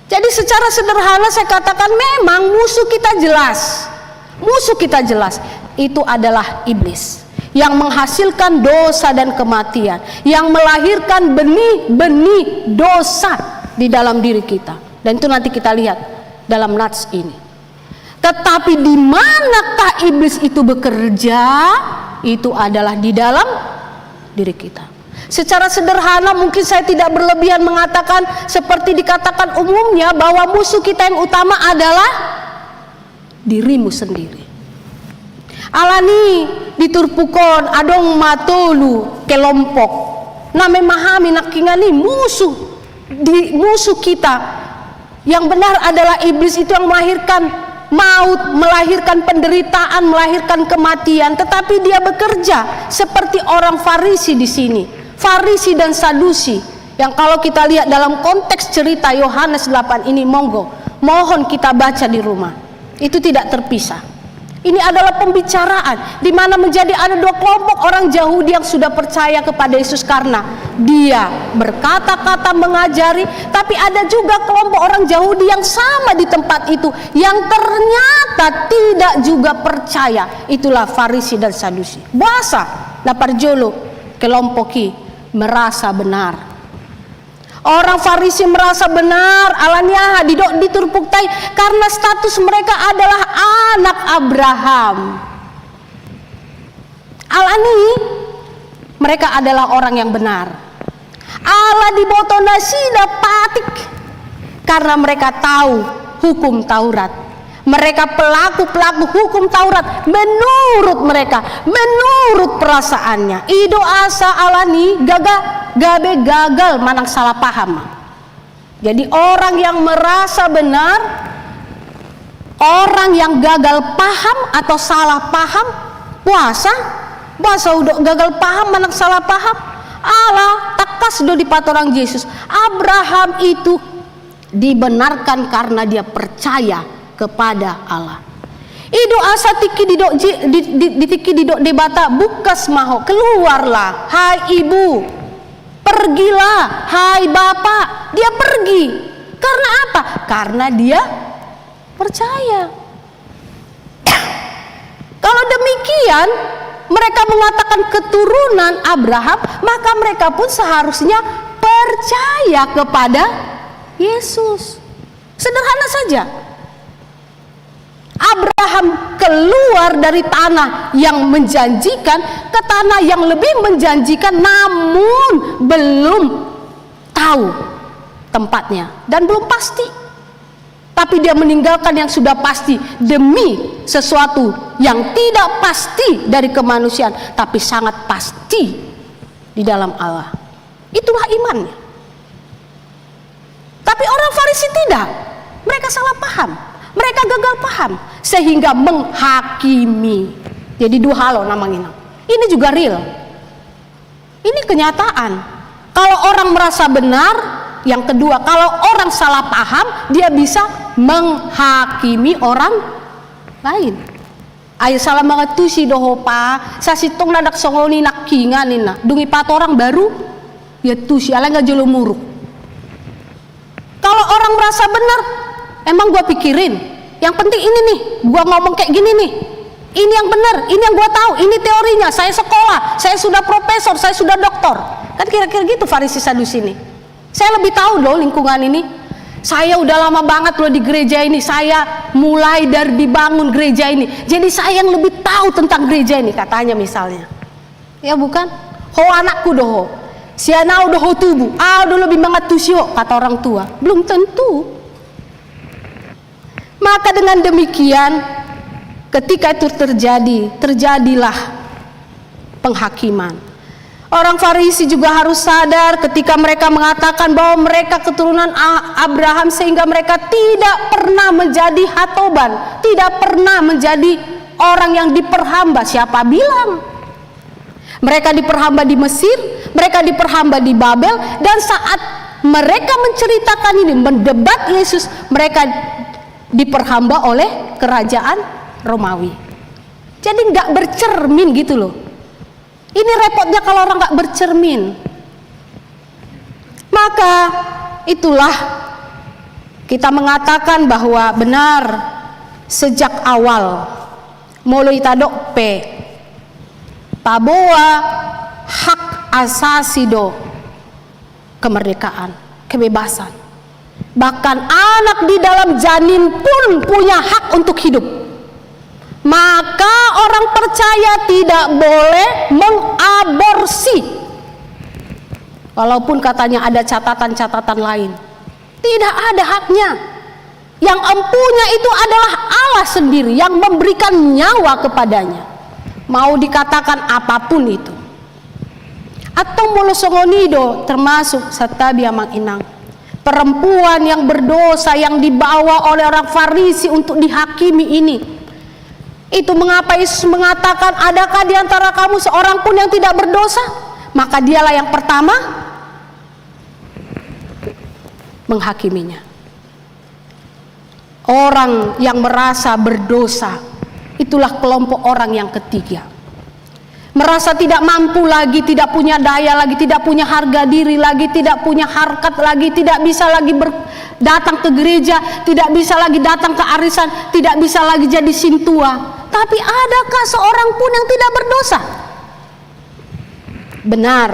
Jadi secara sederhana saya katakan memang musuh kita jelas. Musuh kita jelas. Itu adalah iblis yang menghasilkan dosa dan kematian, yang melahirkan benih-benih dosa di dalam diri kita. Dan itu nanti kita lihat dalam nats ini. Tetapi di manakah iblis itu bekerja? Itu adalah di dalam diri kita. Secara sederhana mungkin saya tidak berlebihan mengatakan seperti dikatakan umumnya bahwa musuh kita yang utama adalah dirimu sendiri. Alani diturpukon adong matolu kelompok na memahami nakingani musuh kita. Yang benar adalah iblis itu yang melahirkan maut, melahirkan penderitaan, melahirkan kematian, tetapi dia bekerja seperti orang Farisi di sini. Farisi dan Sadusi yang kalau kita lihat dalam konteks cerita Yohanes 8 ini, mohon kita baca di rumah. Itu tidak terpisah. Ini adalah pembicaraan di mana menjadi ada dua kelompok orang Yahudi yang sudah percaya kepada Yesus karena dia berkata-kata mengajari, tapi ada juga kelompok orang Yahudi yang sama di tempat itu yang ternyata tidak juga percaya. Itulah Farisi dan Sadusi. Bahasa laparjolo kelompoki merasa benar. Orang Farisi merasa benar, alaniah diturpuktai karena status mereka adalah anak Abraham. Alani mereka adalah orang yang benar. Allah dibotona sida patik karena mereka tahu hukum Taurat. Mereka pelaku hukum Taurat menurut mereka, menurut perasaannya. Ido asa alani gagal manang salah paham. Jadi orang yang merasa benar, orang yang gagal paham atau salah paham, puasa udah gagal paham manang salah paham. Allah takas do di patorang Yesus. Abraham itu dibenarkan karena dia percaya kepada Allah. Ido asa tiki didok debata bukas maho, keluarlah hai ibu, pergilah hai bapak. Dia pergi karena apa? Karena dia percaya. Kalau demikian mereka mengatakan keturunan Abraham, maka mereka pun seharusnya percaya kepada Yesus. Sederhana saja. Abraham keluar dari tanah yang menjanjikan ke tanah yang lebih menjanjikan, namun belum tahu tempatnya dan belum pasti. Tapi dia meninggalkan yang sudah pasti demi sesuatu yang tidak pasti dari kemanusiaan, tapi sangat pasti di dalam Allah. Itulah imannya. Tapi orang Farisi tidak. Mereka salah paham. Mereka gagal paham sehingga menghakimi. Jadi dua hal namanya. Ini juga real. Ini kenyataan. Kalau orang merasa benar, yang kedua, kalau orang salah paham, dia bisa menghakimi orang lain. Ayo salah mengetusi dohopa, sasitong nadak songoni nakinganin dungi pat orang baru, ya tusi ala nggak jolo muruk. Kalau orang merasa benar, emang gua pikirin, yang penting ini nih, gua ngomong kayak gini nih, ini yang benar, ini yang gua tahu, ini teorinya, saya sekolah, saya sudah profesor, saya sudah doktor, kan kira-kira gitu Farisi Sadusi ini. Saya lebih tahu loh lingkungan ini. Saya udah lama banget loh di gereja ini. Saya mulai dari dibangun gereja ini. Jadi saya yang lebih tahu tentang gereja ini, katanya misalnya. Ya bukan? Ho anakku doho. Si anak udah ho tubuh. Udah lebih mengatusio, kata orang tua. Belum tentu. Maka dengan demikian, ketika itu terjadilah penghakiman. Orang Farisi juga harus sadar ketika mereka mengatakan bahwa mereka keturunan Abraham sehingga mereka tidak pernah menjadi hatoban, tidak pernah menjadi orang yang diperhamba. Siapa bilang? Mereka diperhamba di Mesir, mereka diperhamba di Babel, dan saat mereka menceritakan ini, mendebat Yesus, mereka diperhamba oleh kerajaan Romawi. Jadi nggak bercermin gitu loh. Ini repotnya kalau orang nggak bercermin. Maka itulah kita mengatakan bahwa benar sejak awal mulai tadok pe paboa hak asasi do kemerdekaan, kebebasan. Bahkan anak di dalam janin pun punya hak untuk hidup. Maka orang percaya tidak boleh mengaborsi. Walaupun katanya ada catatan-catatan lain, tidak ada haknya. Yang empunya itu adalah Allah sendiri yang memberikan nyawa kepadanya. mau dikatakan apapun itu. Atau molosongonido termasuk satabi amang inang, perempuan yang berdosa yang dibawa oleh orang Farisi untuk dihakimi ini. Itu mengapa Yesus mengatakan, adakah di antara kamu seorang pun yang tidak berdosa? Maka dialah yang pertama menghakiminya. Orang yang merasa berdosa, itulah kelompok orang yang ketiga. Merasa tidak mampu lagi, tidak punya daya lagi, tidak punya harga diri lagi, tidak punya harkat lagi, tidak bisa lagi datang ke gereja, tidak bisa lagi datang ke arisan, tidak bisa lagi jadi sintua. Tapi adakah seorang pun yang tidak berdosa? Benar,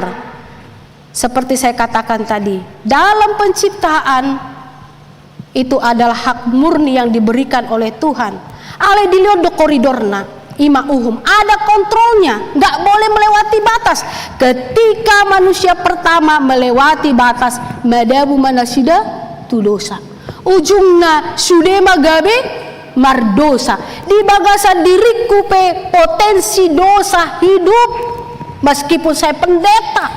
seperti saya katakan tadi, dalam penciptaan itu adalah hak murni yang diberikan oleh Tuhan. Ale dilihat do koridorna ima uhum, ada kontrolnya, nggak boleh melewati batas. Ketika manusia pertama melewati batas, madabu manasida tu dosa, ujungna sudema gabe mardosa, di bagasan diriku pe potensi dosa hidup. Meskipun saya pendeta,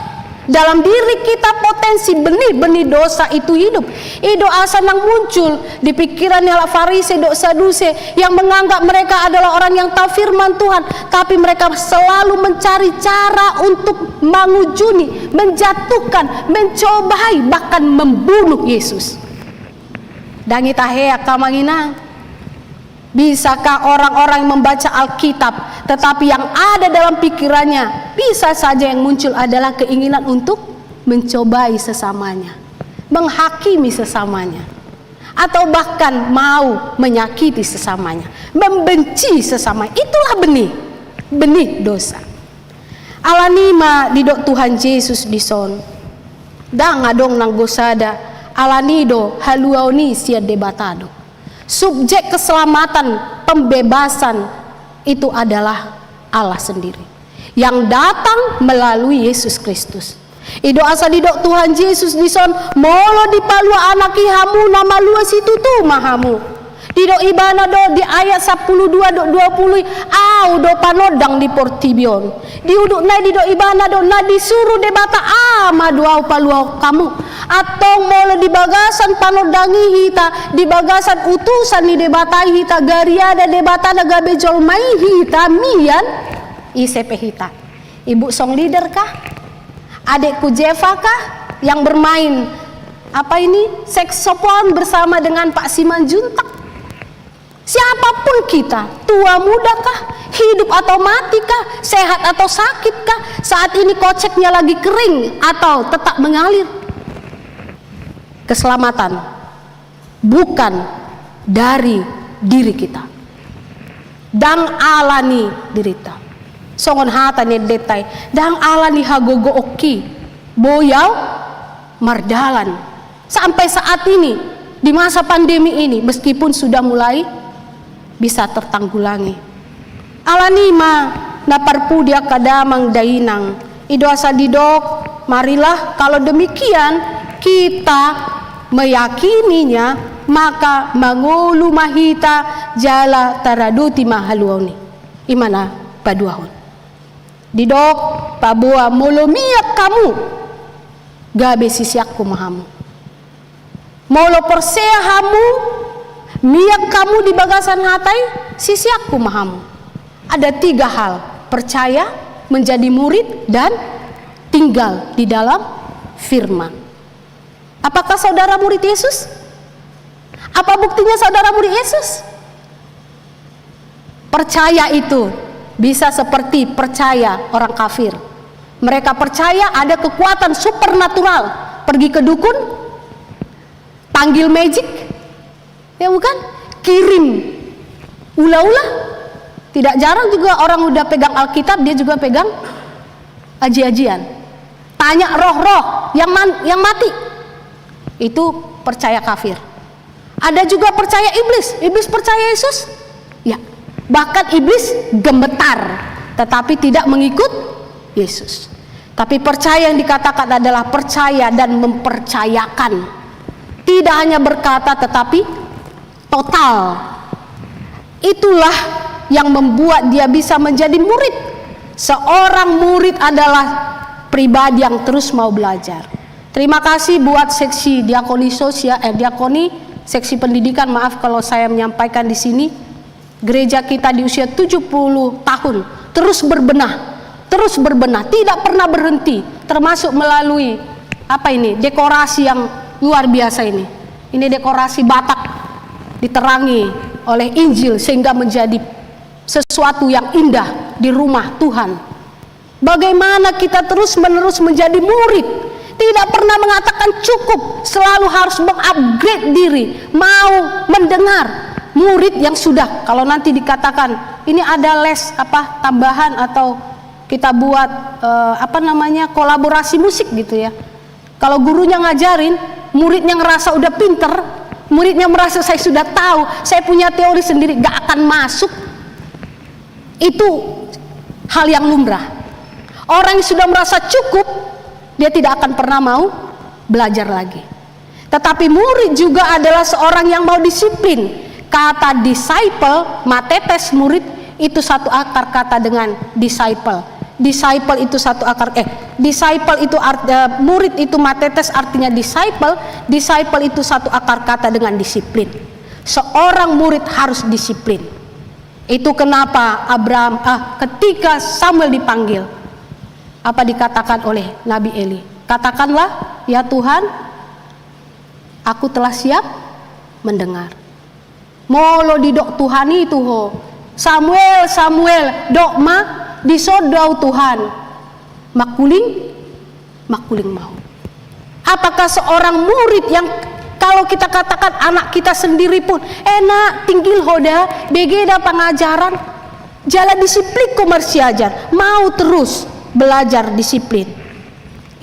dalam diri kita potensi benih-benih dosa itu hidup. Ido asa nang muncul di pikirannya la Farisi do Saduse yang menganggap mereka adalah orang yang tahu firman Tuhan, tapi mereka selalu mencari cara untuk mengujuni, menjatuhkan, mencobai, bahkan membunuh Yesus. Dangi tahea kamanginang. Bisakah orang-orang yang membaca Alkitab tetapi yang ada dalam pikirannya bisa saja yang muncul adalah keinginan untuk mencobai sesamanya, menghakimi sesamanya, atau bahkan mau menyakiti sesamanya, membenci sesamanya. Itulah benih dosa. Alanima didok Tuhan Yesus dison dan ngadong nang gosada alanido haluaoni sia debatado. Subjek keselamatan, pembebasan itu adalah Allah sendiri yang datang melalui Yesus Kristus. Ido asa didok Tuhan Yesus dison molo dipalua anaki hamu nama lua situ tu mahamu. Didok ibana do di ayat 12 do 20 au do panodang di portibion. Diuduk na didok ibana do na disuruh debata madu au palua kamu. Atau molo di bagasan panodangi hita, di bagasan utusan di debatai hita, gariada debata naga bejol mai hita mian isepe hita. Ibu song leader kah? Adekku Jeva kah yang bermain apa ini saksofon bersama dengan Pak Simanjuntak? Siapapun kita, tua muda kah, hidup atau mati kah, sehat atau sakit kah, saat ini koceknya lagi kering atau tetap mengalir. Keselamatan bukan dari diri kita, dang alani dirita songon hata ne detai dang alani hagogo oki boyau mardalan sampai saat ini di masa pandemi ini, meskipun sudah mulai bisa tertanggulangi. Alanima naparpu dia kadamang dainang ido asa didok. Marilah kalau demikian kita meyakininya, maka mangulu mahita jala taraduti mahaluoni imana paduahon didok pabua molomiak kamu gabe sisiakku mahamu molo persea hamu miak kamu di bagasan hatai sisiakku mahamu. Ada 3 hal: percaya, menjadi murid, dan tinggal di dalam firman. Apakah saudara murid Yesus? Apa buktinya saudara murid Yesus? Percaya itu bisa seperti percaya orang kafir. Mereka percaya ada kekuatan supernatural. Pergi ke dukun, panggil magic, ya bukan? Kirim ula-ula. Tidak jarang juga orang udah pegang Alkitab, dia juga pegang aji-ajian. Tanya roh-roh yang mati. Itu percaya kafir. Ada juga percaya iblis. Iblis percaya Yesus? Ya. Bahkan iblis gemetar, tetapi tidak mengikut Yesus. Tapi percaya yang dikatakan adalah percaya dan mempercayakan. Tidak hanya berkata tetapi total. Itulah yang membuat dia bisa menjadi murid. Seorang murid adalah pribadi yang terus mau belajar. Terima kasih buat seksi diakoni sosial, diakoni seksi pendidikan. Maaf kalau saya menyampaikan di sini. Gereja kita di usia 70 tahun terus berbenah, tidak pernah berhenti, termasuk melalui dekorasi yang luar biasa ini. Ini dekorasi Batak diterangi oleh Injil sehingga menjadi sesuatu yang indah di rumah Tuhan. Bagaimana kita terus-menerus menjadi murid, tidak pernah mengatakan cukup, selalu harus mengupgrade diri, mau mendengar. Murid yang sudah, kalau nanti dikatakan ini ada les tambahan atau kita buat kolaborasi musik gitu ya. Kalau gurunya ngajarin, muridnya ngerasa udah pinter, muridnya merasa saya sudah tahu, saya punya teori sendiri, gak akan masuk. Itu hal yang lumrah. Orang yang sudah merasa cukup, dia tidak akan pernah mau belajar lagi. Tetapi murid juga adalah seorang yang mau disiplin. Kata disciple, matetes murid, itu satu akar kata dengan disciple. Disciple itu satu akar disciple itu murid itu matetes artinya disciple. Disciple itu satu akar kata dengan disiplin. Seorang murid harus disiplin. Itu kenapa ketika Samuel dipanggil, apa dikatakan oleh Nabi Eli? Katakanlah, ya Tuhan, aku telah siap mendengar. Molo didok Tuhan itu ho. Samuel dok ma disodau Tuhan. Makuling mau. Apakah seorang murid yang kalau kita katakan anak kita sendiri pun enak tinggal hoda begeda pengajaran jalan disiplin komersiajar mau terus belajar disiplin.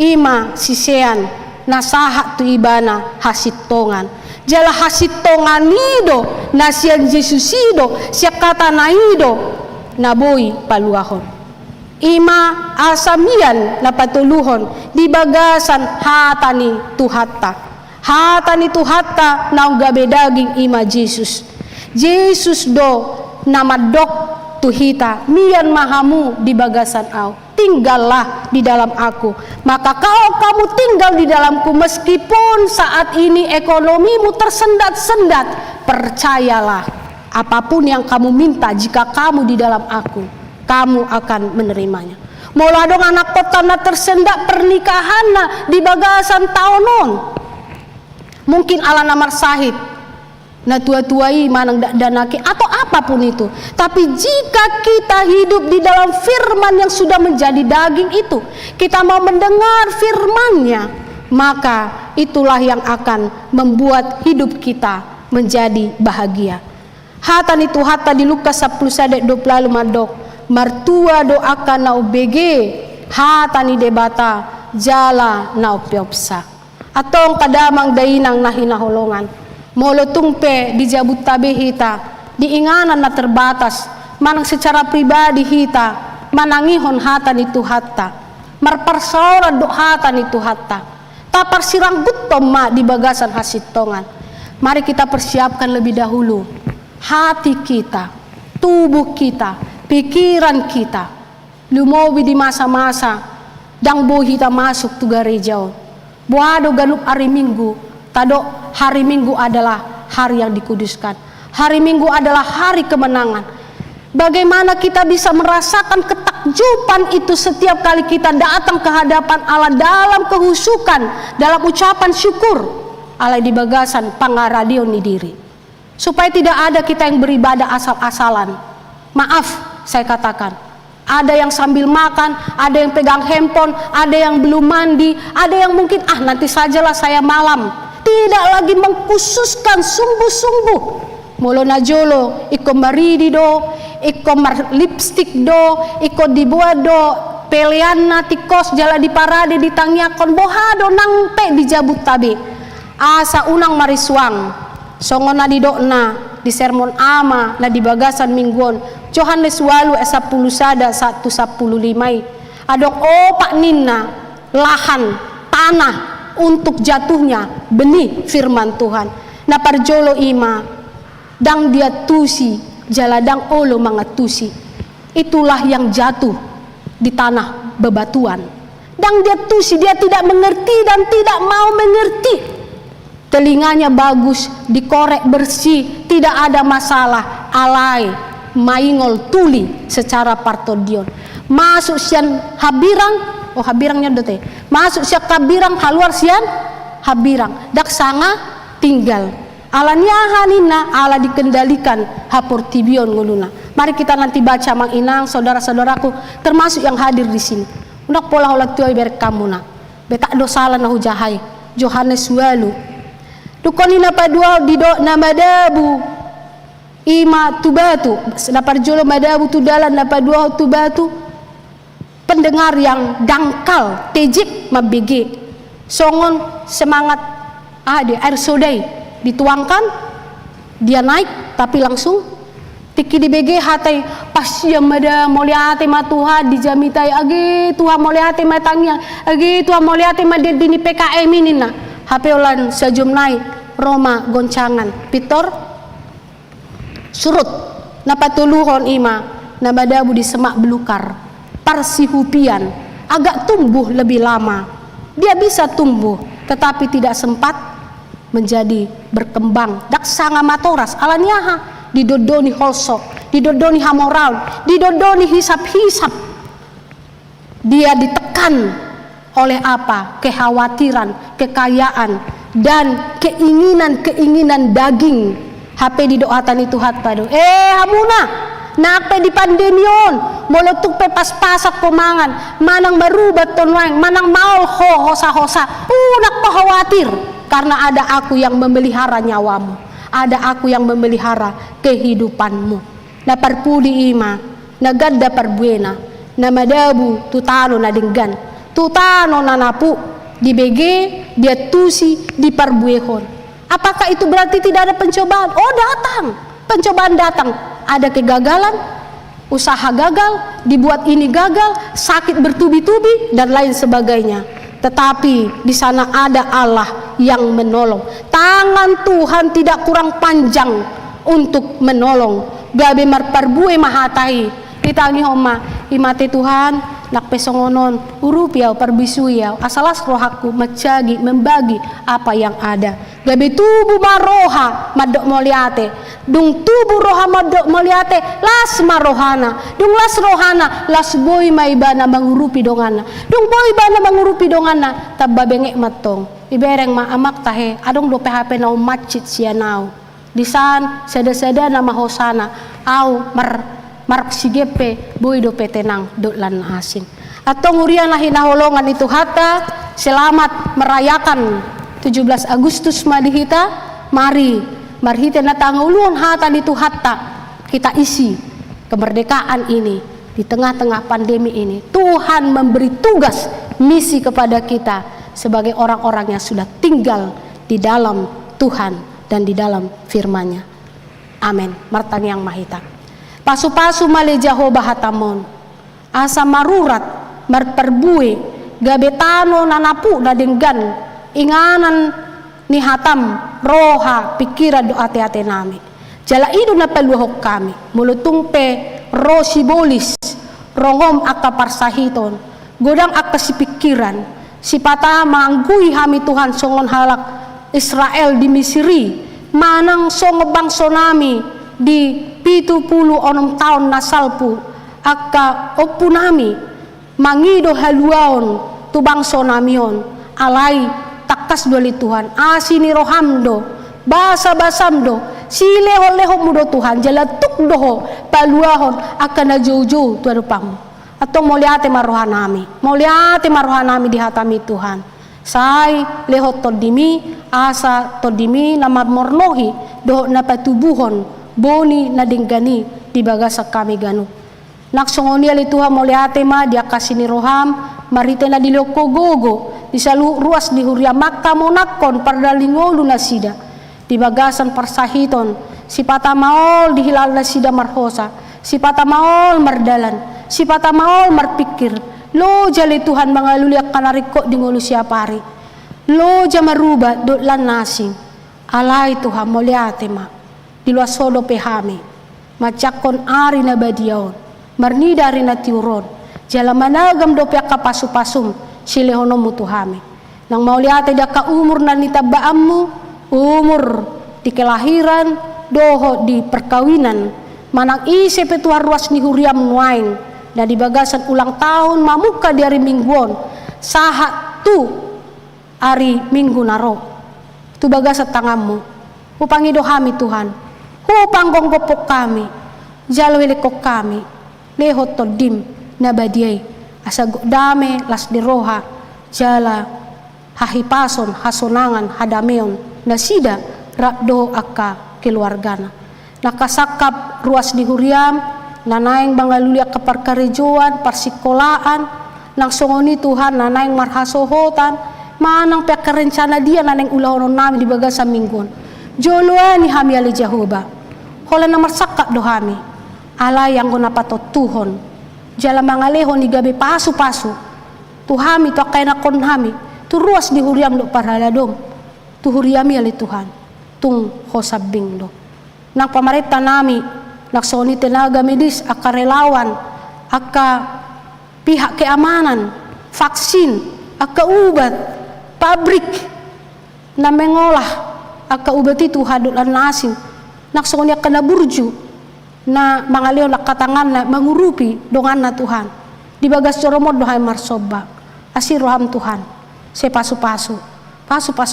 Ima sisean nasahat tu ibana hasit tongan. Jala hasit tongan nido nasian Jesusido siak kata naido naboi paluahon. Ima asamian lapatuluhon di bagasan hatani tuhatta. Hatani tuhatta naugabe daging ima Yesus. Yesus do nama dok tuhita mian mahamu di bagasan au. Tinggallah di dalam aku, maka kalau kamu tinggal di dalamku, meskipun saat ini ekonomimu tersendat-sendat, percayalah apapun yang kamu minta, jika kamu di dalam aku, kamu akan menerimanya. Mula dong anak kota na tersendat pernikahan na di bagasan taonon, mungkin ala namar sahid na tua-tuai manang danaki atau apapun itu. Tapi jika kita hidup di dalam firman yang sudah menjadi daging itu, kita mau mendengar firman-Nya, maka itulah yang akan membuat hidup kita menjadi bahagia. Hatan itu hatta di Lukas 10 20 madok martua doakan nau bege hatani debata jala nau piopsa atong kadamang dainang nahinaholongan. Molo tungpe di jabut tabe hita, diinganan na terbatas, manang secara pribadi hita, manangihon hatan itu hatta, marparsaoran do hatan itu hatta, tapar sirang butom ma di bagasan hasitongan. Mari kita persiapkan lebih dahulu hati kita, tubuh kita, pikiran kita, lumobi di masa-masa, dang bo hita masuk tu garejao, buado galup hari Minggu. Tado hari Minggu adalah hari yang dikuduskan. Hari Minggu adalah hari kemenangan. Bagaimana kita bisa merasakan ketakjuban itu setiap kali kita datang ke hadapan Allah dalam kehusukan, dalam ucapan syukur. Allah di bagasan pangaradion ni diri. Supaya tidak ada kita yang beribadah asal-asalan. Maaf, saya katakan. Ada yang sambil makan, ada yang pegang handphone, ada yang belum mandi, ada yang mungkin nanti sajalah saya malam. Tidak lagi mengkhususkan sungguh-sungguh. Molo najolo, iko maridi do, iko lipstick do, iko dibuat do, pelean na tikos jala di parade di tangiakon bohado nang pe di jabut tabe. Asa unang mariswang, songon na di dokna di sermon ama na di bagasan mingguon. Johannes walu 10 sada 1:15. Adok opak ninna lahan tanah untuk jatuhnya benih firman Tuhan. Na parjolo ima dang dia tusi jaladang olo mangatusi. Itulah yang jatuh di tanah bebatuan. Dan dia tusi, dia tidak mengerti dan tidak mau mengerti. Telinganya bagus, dikorek bersih, tidak ada masalah. Alai, maingol tuli secara partodion. Masuk sian habirang, oh habirangnya dote. Masuk sian kabirang, haluar sian habirang. Dak sanga tinggal. Alanya hanina, ala dikendalikan haportibion nguluna. Mari kita nanti baca Mang Inang, saudara-saudaraku, termasuk yang hadir di sini. Undak pola holat tuai berek kamu na. Betak dosala na hujahai. Johannes walu. Dukoni napa dua dido nama dabu. Ima tubatu. Napa jolo madabu tu dalan napa dua tubatu. Pendengar yang dangkal, tejik mabege. Songon semangat di air sodai dituangkan, dia naik tapi langsung tiki di BG hatai pasya mada moliate ma Tuhan dijamitai age Tuhan moliate ma tangya age Tuhan moliate ma dini PKM ini na HP olan sejum naik Roma goncangan pitor surut napatuluhon ima nabadabu di semak belukar parsihupian agak tumbuh lebih lama, dia bisa tumbuh tetapi tidak sempat menjadi berkembang. Dak sanga matoras alanyaha didodoni holsok, didodoni hamoral, didodoni hisap-hisap. Dia ditekan oleh apa? Kekhawatiran, kekayaan, dan keinginan-keinginan daging. HP didoatan itu hatpado. Hamuna, nakpe di pandemion, molotuk pe pas-pasak pemangan, manang barubat tonwang, manang maul hosa-hosa. Nak khawatir karena ada aku yang memelihara nyawamu. Ada aku yang memelihara kehidupanmu. Na parpuli ima, na gadda parbuena, na madabu tutano na dinggan, tutano na napu, di bege, dia tusi, di parbuehon. Apakah itu berarti tidak ada pencobaan? Oh datang, pencobaan datang. Ada kegagalan, usaha gagal, dibuat ini gagal, sakit bertubi-tubi, dan lain sebagainya. Tetapi di sana ada Allah yang menolong. Tangan Tuhan tidak kurang panjang untuk menolong. Gabe marparbue mahatai. Ditangi homa, imate Tuhan, nak pesongonon, urupiau parbisuyau, asalas rohaku macagi membagi apa yang ada. Gabe tubuh maroha madok moliate, dung tubuh roha madok moliate, las marohana, dung las rohana, las boy maibana mangurupi dongana, dung boy bana mangurupi dongana, tababengek matong, ibereng maamak tahe, adong do PHP nau macit sianau, disan seda-seda nama hosana, au mark sigepe boy do petenang do lan asin. Atau ngurian lahi naholongan itu hatta selamat merayakan 17 Agustus madihita, mari marhita na tanguluan hata itu hatta kita isi kemerdekaan ini di tengah-tengah pandemi ini. Tuhan memberi tugas misi kepada kita sebagai orang-orang yang sudah tinggal di dalam Tuhan dan di dalam firman-Nya. Amin. Martang yang mahita. Pasu-pasu male Jehovah hatamon. Asa marurat marperbue gabetano nanapu na denggan inganan ni hatam roha pikiran do ate-ate nami. Jala idu na paluhok kami. Mulutung pe rosibolis rongom akka parsahiton. Godang akka si pikiran. Si pata manggui hami Tuhan songon halak Israel di Misiri. Manang songo bangso nami di 70 tahun nasalpu akka opunami mangido haluaon tu bangso namion alai takas doli Tuhan asini rohamdo basa-basamdo sileho-leho mudo Tuhan jalatuk doho paluahon akan na jauh-jauh tu adupamu atau moliate marohanami dihatami Tuhan sai leho todimi asa todimi nama mornohi doho na patubuhon boni na dinggani di bagasa kami ganu. Naksongoni ali Tuhan moliate ma dia kasih ni roham marite na diloko gogo di salu ruas di huria makka monakon pardalingolu na sida di bagasan parsahiton si patamaol di hilal na sida marhosa si patamaol mardalan si patamaol marpikir lo jali Tuhan mangaluliak kanariko di ngulu siapari lo jamaruba do lan nasing alai Tuhan moliate ma di luar sodo pehami macakon ari na badiaon marnida ari na tiuron jala managam do pia kapasu-pasum silehono mu Tuhami nang mauliate da ka umur na nitabaammu umur di kelahiran doho di perkawinan manang ise petuar ruas ni huriam nuain na di bagasan ulang tahun mamuka di hari mingguon saha tu hari minggu naro tu bagasat tanganmu upangi dohami Tuhan upang gonggopok kami jalo helikok kami lehot todim nabadiay asa dame las diroha jala hahipason hasonangan hadameon nasida rakdo akka keluargana nakasakap ruas di huriam nanaing bangalulia keperkarejoan persikolaan nang songoni Tuhan nanaing marhasohotan manang pek kerencana dia nanaing ulahonon nami di bagasa mingguan joloani hami ali Jehovah hola na marsakap dohami ala yang guna patot Tuhon jala mangalehon ni gabe pasu-pasu Tuhami to kaina kon hami tu ruas di huriam do paraladom tu huriami ali Tuhan tung hosabing do nang pamarita nami naksoni tenaga medis aka relawan aka pihak keamanan vaksin aka ubat pabrik na mengolah aka ubat itu hadulan nasing naksoni aka naburju na mangaleo nakatangan na mangurupi dongan na Tuhan di bagas coromod dohay marsoba asiroham Tuhan se pasu-pasu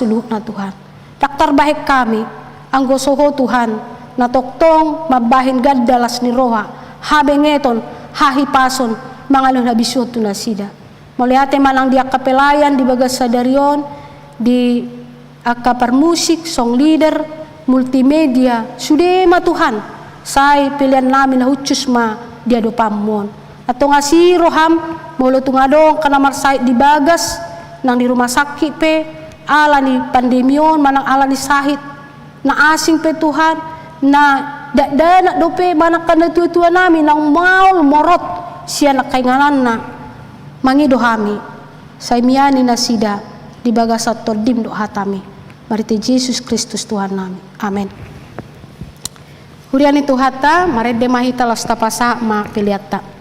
luhut na Tuhan daktar bahik kami ang gosoho Tuhan na toktong mabahin gaddalas ni roha habengeton hahipason mangalon habisot na sida moliate manang dia kapelayan di bagas sadarion di aka permusik song leader multimedia sudema Tuhan say pilihan namin na hucus ma dia do pamon atau ngasi roham molo tungadong kana marsait di bagas nang di rumah sakit pe ala ni pandemion manang ala ni sahit na asing pe Tuhan na dana dope mana kana tua nami nang maul morot sia nakainganan na mangido hami saimiani na sida di bagasat todim do hatami marite Yesus Kristus Tuhan nami amen huriani tu hata marede mahita lasta pasa ma piliata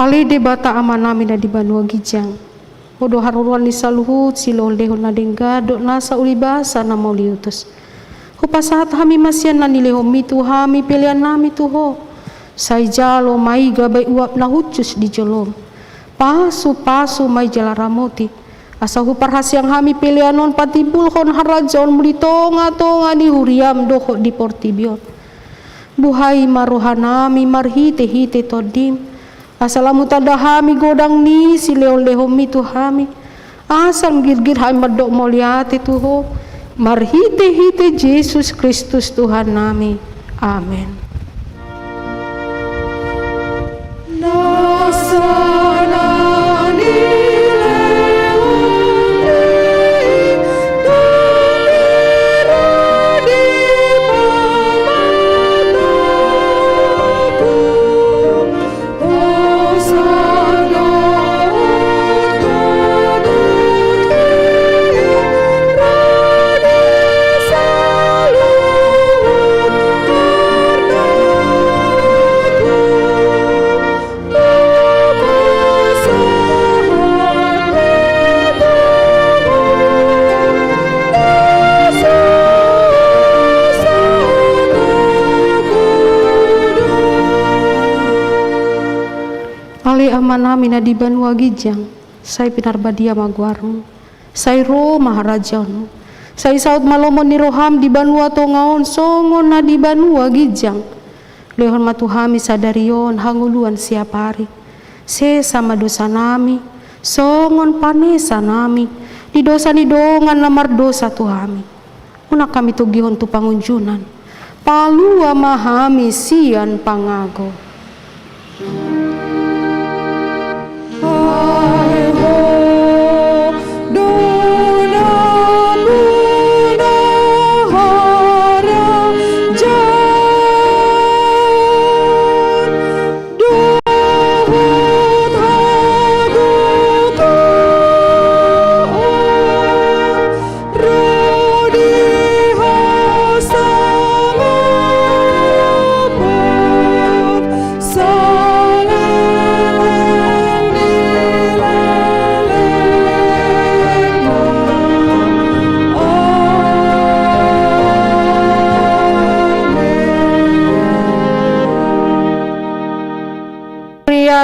Ali de bata amanami na di banua gijang. Odo haruruan ni saluhut silo lehon na dengga dok nasa ulibasa na mauliutus. Hupasahat hami masyan na nilehomi tu hami pilihan nami tuho. Say jalo may gabay uap na hucus di jolom. Pasu may jalaramoti. Asa huparhasyang hami pilihanon patibulhon harajon mulitonga ni huriam doho di portibion. Buhay maruhanami marhite-hite todim. Asalamu tadahami godang ni sileon-lehomi tu hami. Asal girgir hami madok moliate tuho. Marhite-hite Yesus Kristus Tuhan nami. Amin. Amanami na di banua gijang, say pinarbadia magwarmo, say ro maharajan, say saud malomon ni roham di banua tongaon, songon na di banua gijang, lehon matuhami sadarion hanguluan siap hari, sama dosa nami, songon panesa nami, di dosa ni dongan lamar dosa tuhami, unak kami tugihon tu pangunjunan, palua mahami sian pangago.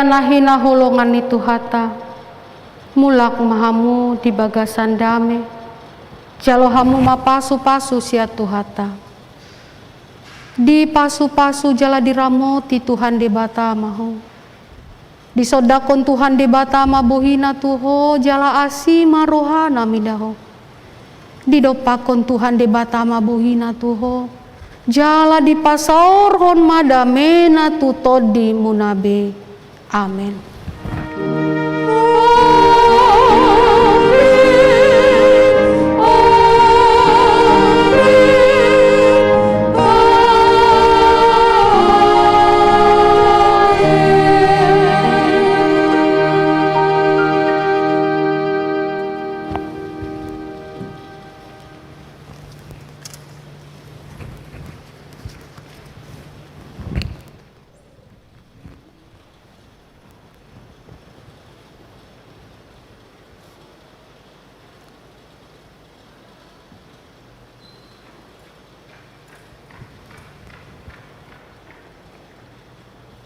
Nahinahulongan itu hata mulak mahamu di bagasan dame jalo hamu mapasu-pasu sia tuhata di pasu-pasu jala diramoti Tuhan debata maho di sodakon Tuhan debata mabohina tuho jala asima rohana midaho di dopakon Tuhan debata mabohina tuho jala di pasaorhon madamena tutodi munabe. Amin.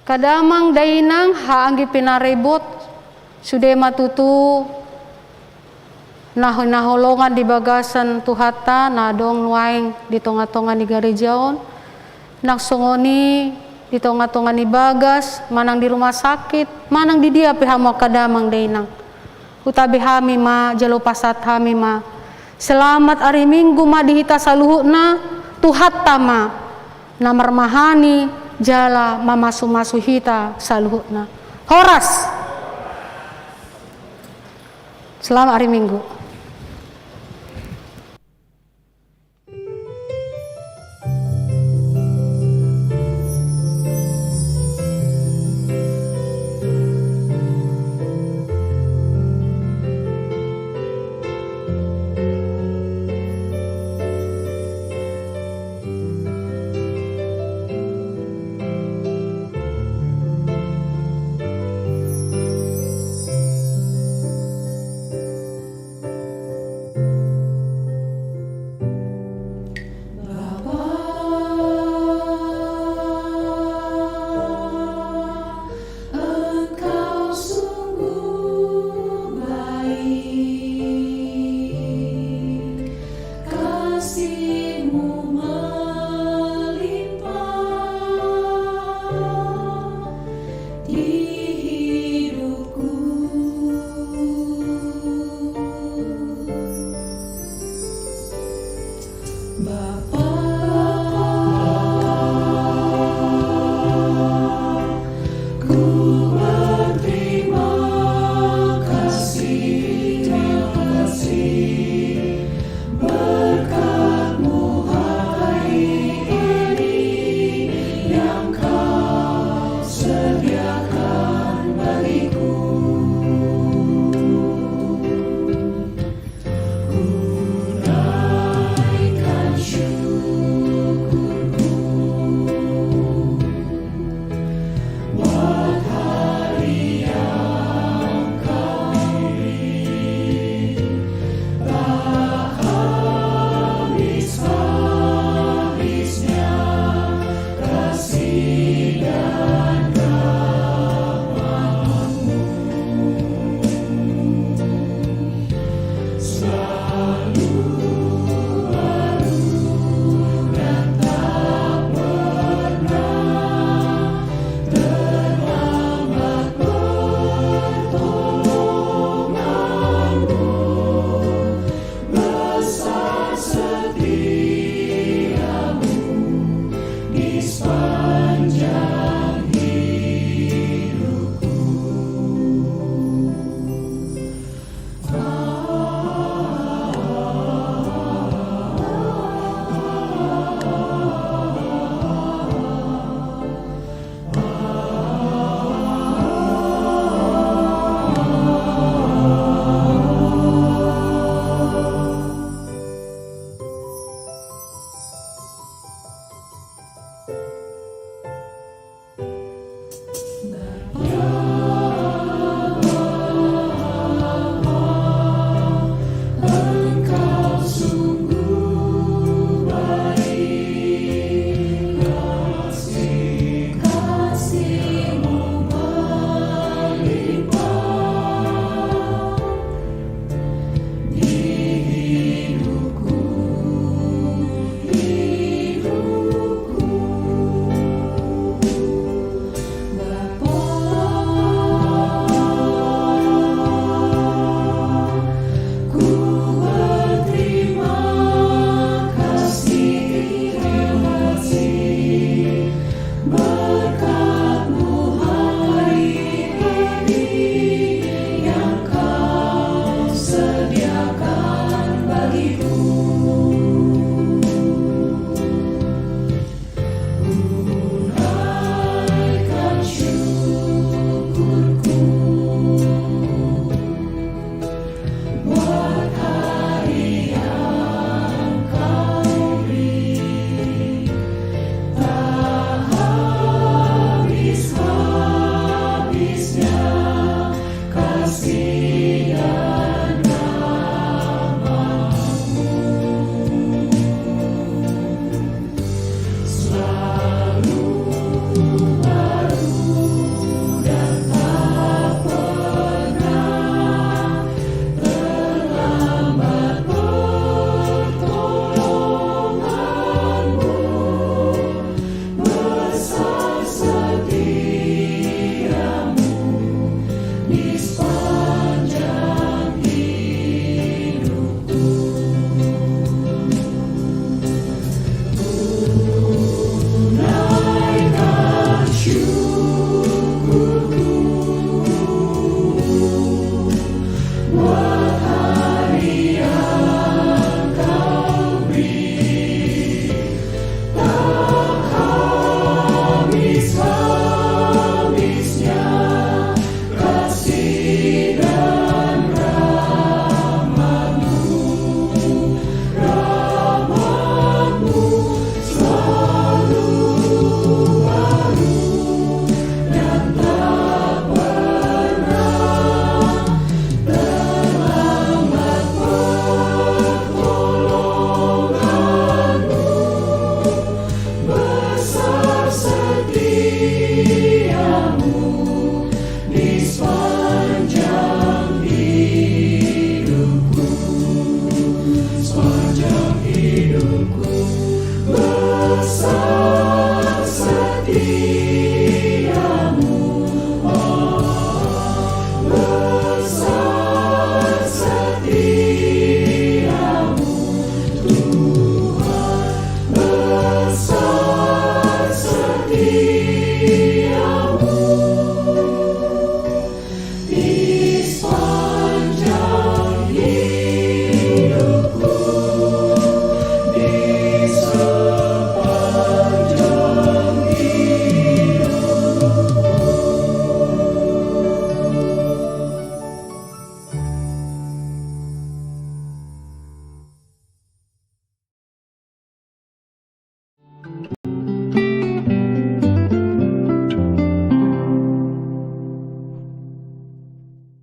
Kadamang dainang haanggi pinaribot sudah matutu naholongan di bagasan tuhata nadong nuaing di tonga-tonga ni garejaon naksongoni di tonga-tonga ni bagas manang di rumah sakit manang di dia pihamo kadamang dainang utabi hami ma jalo pasat hami ma selamat hari Minggu ma dihita saluhuna tuhata ma namar mahani jala mamasu-masu hita saluhutna horas selamat hari Minggu. besar setia.